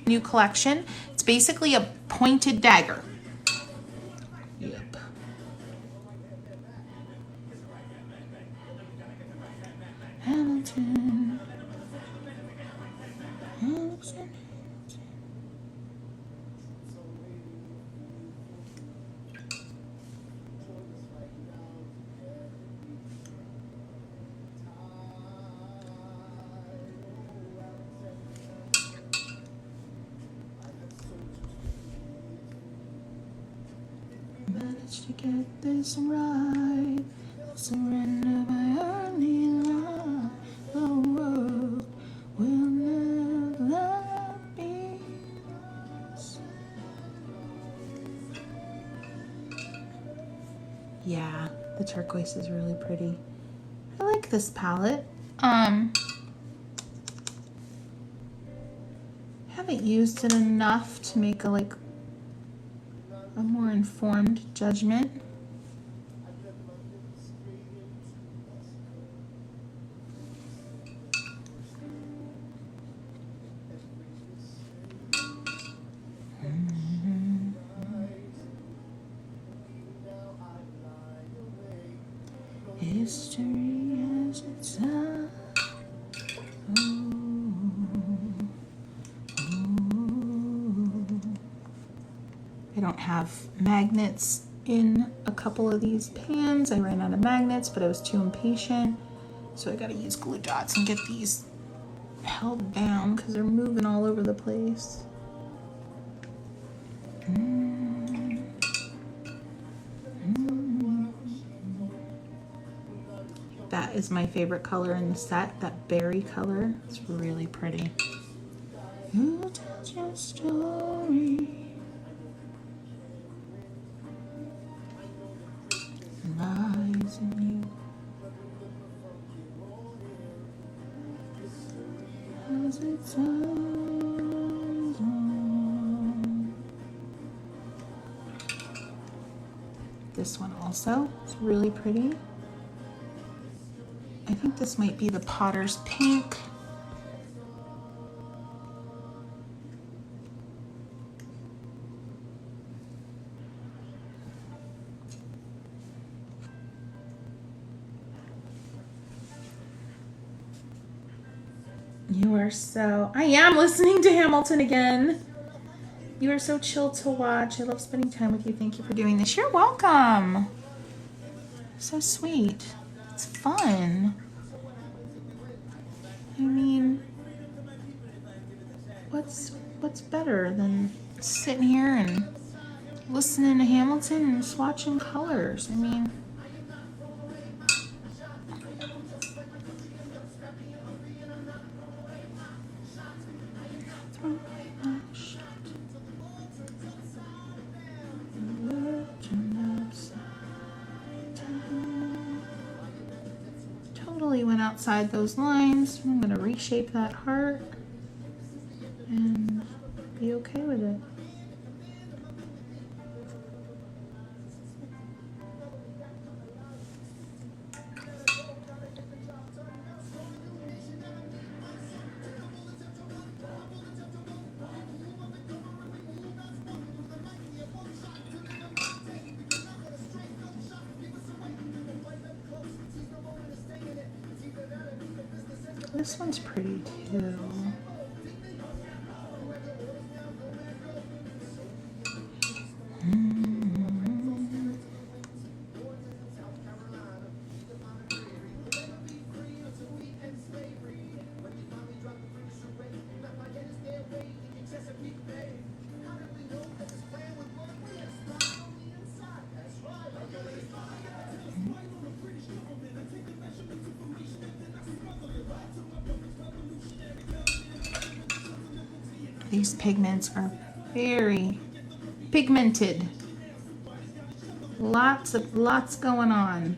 new collection. It's basically a pointed dagger. Yep. Hamilton. Hamilton. Managed to get this right. Surrender my only love. The world will never be lost. Yeah, the turquoise is really pretty. I like this palette. Haven't used it enough to make a more informed judgment. History has its own. I don't have magnets in a couple of these pans. I ran out of magnets, but I was too impatient. So I gotta use glue dots and get these held down because they're moving all over the place. That is my favorite color in the set, that berry color. It's really pretty. Who tells your story? Lies in you. Has its own. This one also is really pretty. I think this might be the Potter's Pink. You are so... I am listening to Hamilton again. You are so chill to watch. I love spending time with you. Thank you for doing this. You're welcome. So sweet. It's fun. I mean, what's better than sitting here and listening to Hamilton and swatching colors? I mean, totally went outside those lines. I'm going to reshape that heart and be okay with it. This one's pretty too. These pigments are very pigmented. Lots going on.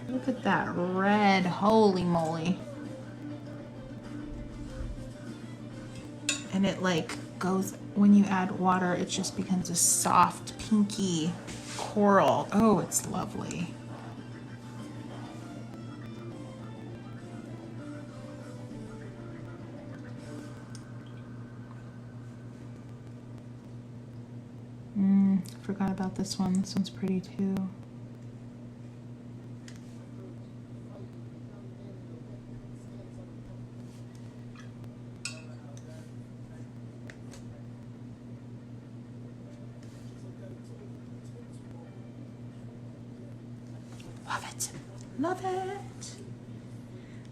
Look at that red, holy moly. And it like goes, when you add water, it just becomes a soft, pinky coral. Oh, it's lovely. Forgot about this one. This one's pretty too. Love it. Love it.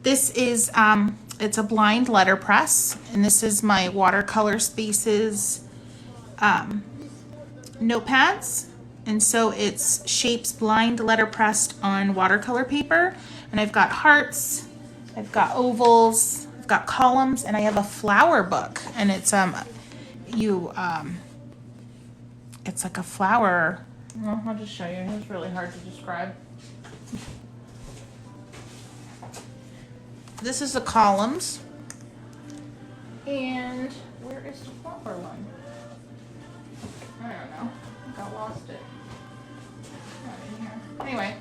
This is it's a blind letterpress, and this is my Watercolor Spaces notepads, and so it's shapes blind letterpressed on watercolor paper, and I've got hearts, I've got ovals, I've got columns, and I have a flower book, and it's it's like a flower. Well, I'll just show you. It's really hard to describe. This is the columns, and where is the flower one? I don't know. I think I lost it. Not in here. Anyway,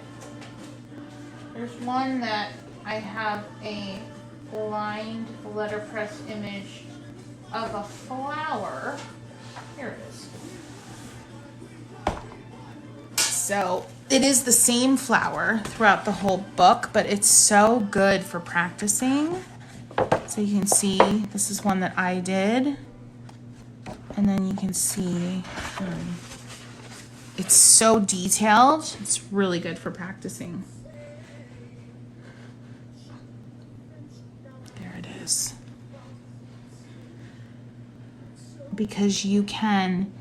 there's one that I have a blind letterpress image of a flower. Here it is. So it is the same flower throughout the whole book, but it's so good for practicing. So you can see, this is one that I did. And then you can see, it's so detailed. It's really good for practicing. There it is. Because you can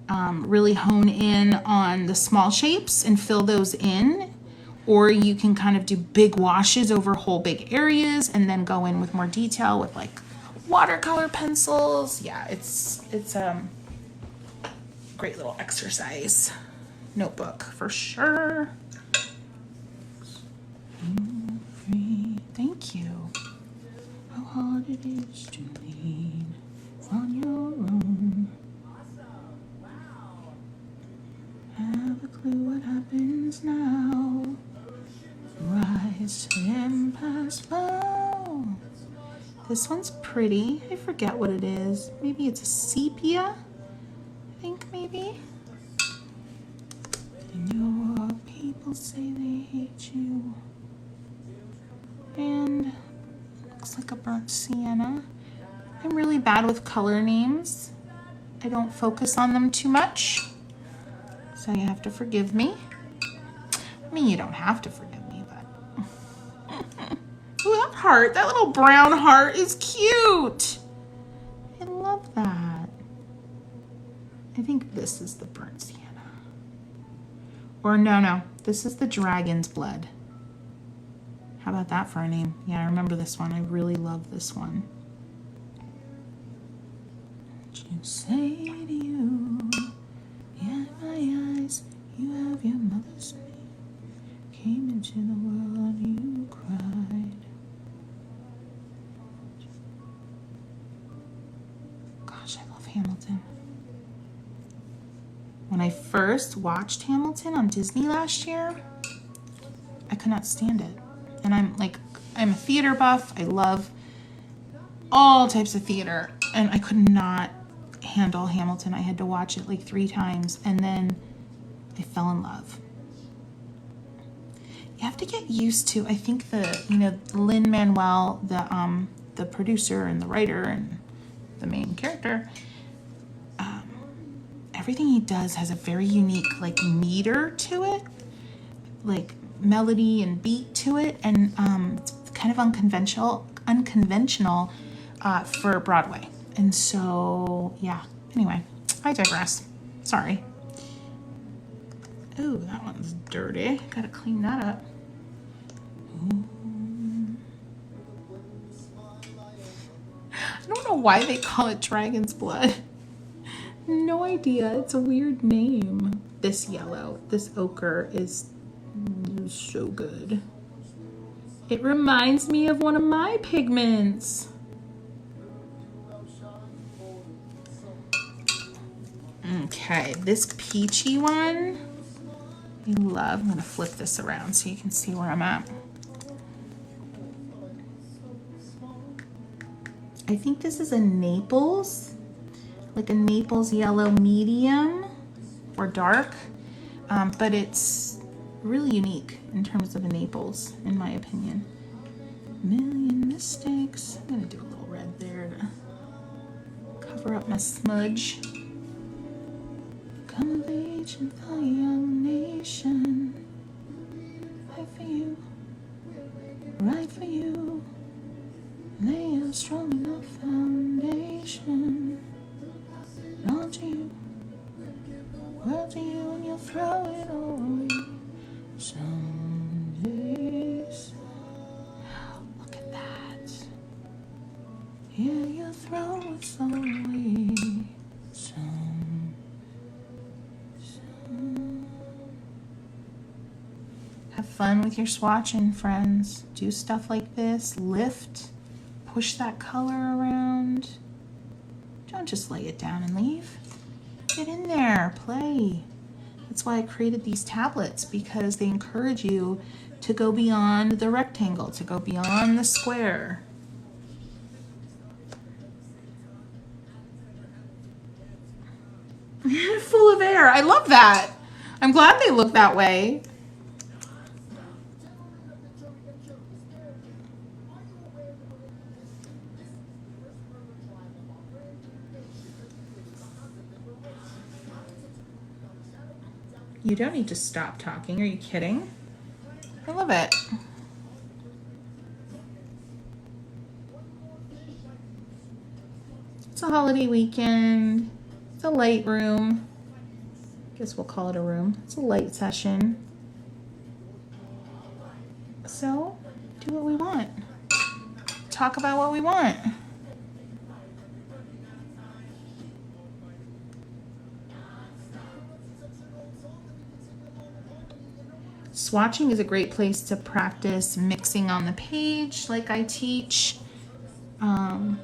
really hone in on the small shapes and fill those in, or you can kind of do big washes over whole big areas and then go in with more detail with like watercolor pencils. Yeah, it's a great little exercise notebook for sure. Thank you. How hard it is to lean on your own. Have a clue what happens now. Rise and pass by. This one's pretty. I forget what it is. Maybe it's a sepia. I think maybe. And your people say they hate you. And looks like a burnt sienna. I'm really bad with color names. I don't focus on them too much. So you have to forgive me. I mean, you don't have to forgive me, but... Ooh, that heart, that little brown heart is cute. I love that. I think this is the burnt sienna. Or no, this is the dragon's blood. How about that for a name? Yeah, I remember this one. I really love this one. What you say to you? Yeah, my eyes, you have your mother's name. Came into the world, you cried. Gosh, I love Hamilton. When I first watched Hamilton on Disney last year, I could not stand it. And I'm a theater buff. I love all types of theater. And I could not handle Hamilton. I had to watch it like 3 times. And then I fell in love. You have to get used to, I think Lin-Manuel, the producer and the writer and the main character, everything he does has a very unique like meter to it, like melody and beat to it, and it's kind of unconventional for Broadway. And so yeah, anyway, I digress. Sorry. Ooh, that one's dirty. Gotta clean that up. I don't know why they call it dragon's blood. No idea. It's a weird name. This yellow, this ochre is so good. It reminds me of one of my pigments. Okay, this peachy one, I love. I'm gonna flip this around so you can see where I'm at. I think this is a Naples, like a Naples yellow medium or dark, but it's really unique in terms of a Naples, in my opinion. Million mistakes. I'm gonna do a little red there to cover up my smudge. Come of age and the young nation. Fight for you, right for you. Lay a strong enough foundation. Onto you, well to you, and you'll throw it all away. Some days, look at that. Yeah, you'll throw it all away. Some. Have fun with your swatching, friends. Do stuff like this. Lift. Push that color around. Don't just lay it down and leave. Get in there, play. That's why I created these tablets, because they encourage you to go beyond the rectangle, to go beyond the square. Full of air. I love that. I'm glad they look that way. You don't need to stop talking. Are you kidding? I love it. It's a holiday weekend. It's a light room. Guess we'll call it a room. It's a light session. So, do what we want. Talk about what we want. Swatching is a great place to practice mixing on the page like I teach. I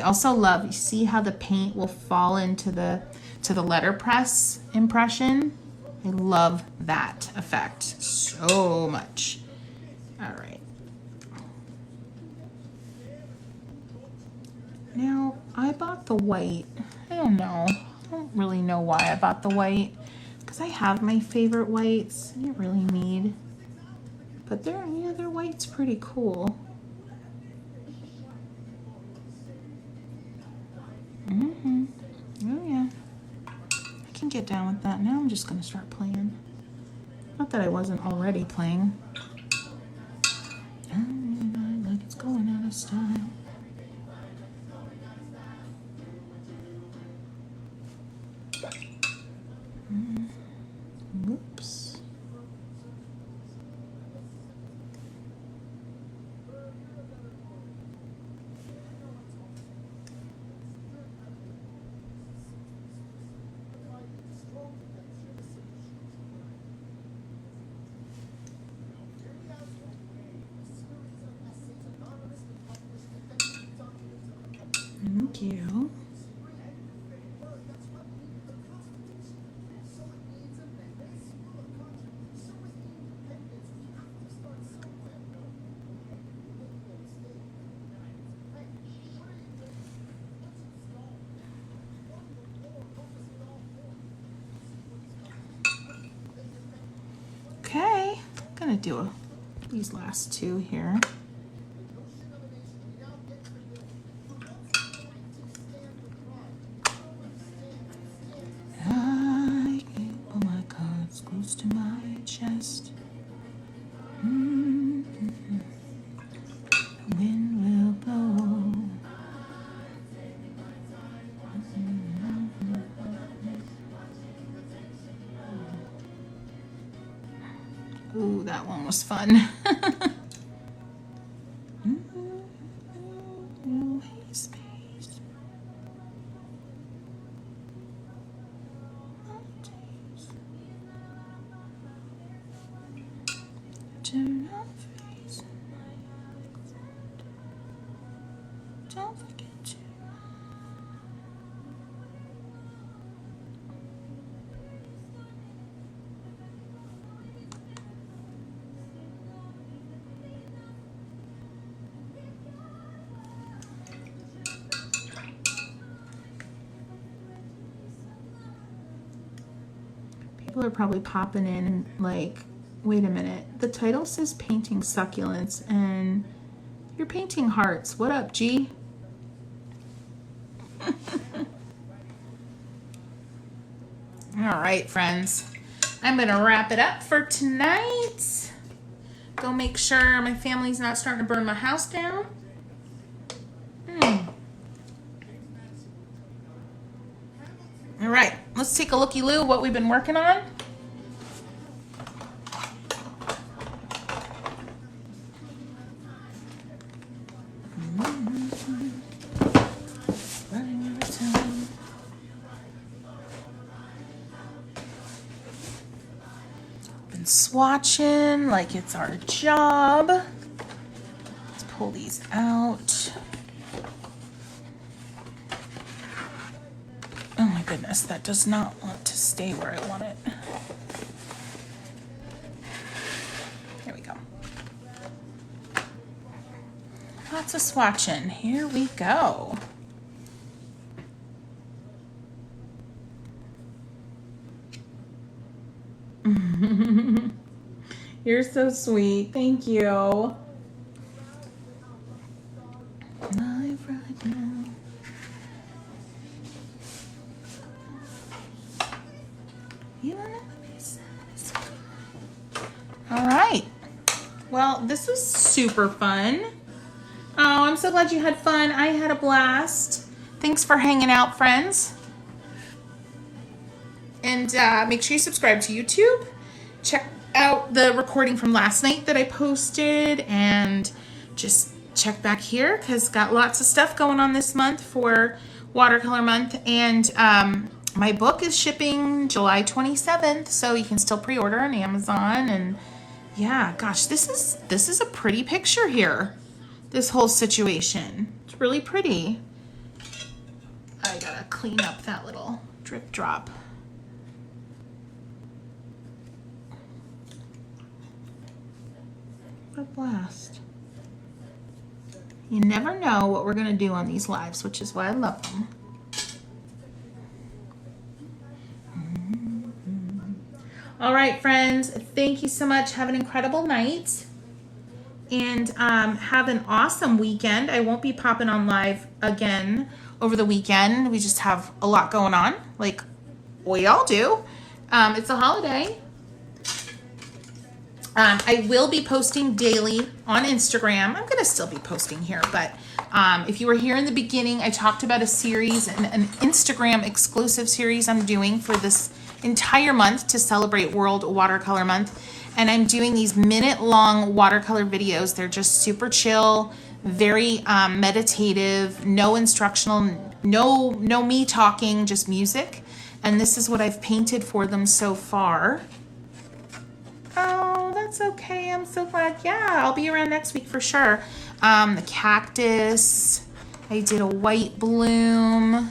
also love, you see how the paint will fall into the letterpress impression? I love that effect so much. All right. Now, I bought the white. I don't know. I don't really know why I bought the white. Because I have my favorite whites. I didn't really need. But their white's pretty cool. Oh yeah. I can get down with that. Now I'm just gonna start playing. Not that I wasn't already playing. Like it's going out of style. Whoops. Thank you. Okay, I'm gonna do these last two here. I keep all my cards close to my chest. The wind will blow. Ooh, that one was fun. Don't forget to. People are probably popping in and like, wait a minute, the title says painting succulents and you're painting hearts. What up, G? All right, friends. I'm gonna wrap it up for tonight. Go make sure my family's not starting to burn my house down. All right, let's take a looky-loo what we've been working on. Been swatching like it's our job. Let's pull these out. Oh my goodness, that does not want to stay where I want it. Here we go. Lots of swatching. Here we go. You're so sweet. Thank you. Live right now. Well, this was super fun. Oh, I'm so glad you had fun. I had a blast. Thanks for hanging out, friends. And make sure you subscribe to YouTube. Check out the recording from last night that I posted, and just check back here because got lots of stuff going on this month for Watercolor Month. And my book is shipping July 27th, so you can still pre-order on Amazon. And yeah, gosh, this is a pretty picture here. This whole situation. It's really pretty. I gotta clean up that little drip drop. What a blast. You never know what we're gonna do on these lives, which is why I love them. All right, friends, thank you so much. Have an incredible night. And have an awesome weekend. I won't be popping on live again over the weekend. We just have a lot going on, like we all do. It's a holiday. I will be posting daily on Instagram. I'm gonna still be posting here, but if you were here in the beginning, I talked about a series, an Instagram exclusive series I'm doing for this entire month to celebrate World Watercolor Month. And I'm doing these minute-long watercolor videos. They're just super chill, very meditative, no instructional, no me talking, just music. And this is what I've painted for them so far. Oh, that's okay. I'm so glad. Yeah, I'll be around next week for sure. The cactus. I did a white bloom.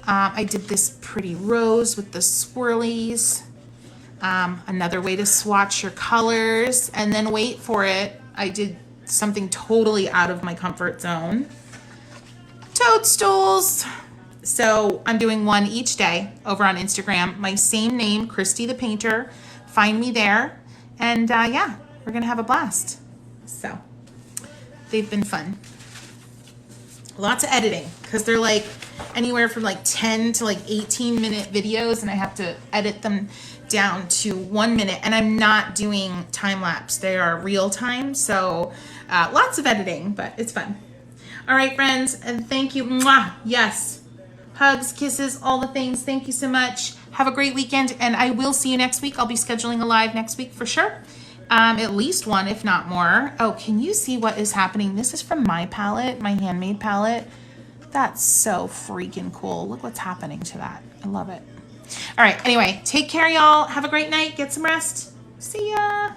I did this pretty rose with the swirlies. Another way to swatch your colors, and then wait for it. I did something totally out of my comfort zone. Toadstools. So I'm doing one each day over on Instagram. My same name, Christy the Painter. Find me there. And yeah, we're gonna have a blast. So they've been fun. Lots of editing because they're like anywhere from like 10 to like 18-minute videos, and I have to edit them down to 1 minute, and I'm not doing time lapse. They are real time, so lots of editing, but it's fun. All right, friends, and thank you. Mwah! Yes, hugs, kisses, all the things. Thank you so much. Have a great weekend, and I will see you next week. I'll be scheduling a live next week for sure. At least one, if not more. Oh, can you see what is happening? This is from my palette, my handmade palette. That's so freaking cool. Look what's happening to that. I love it. All right, anyway, take care, y'all. Have a great night. Get some rest. See ya.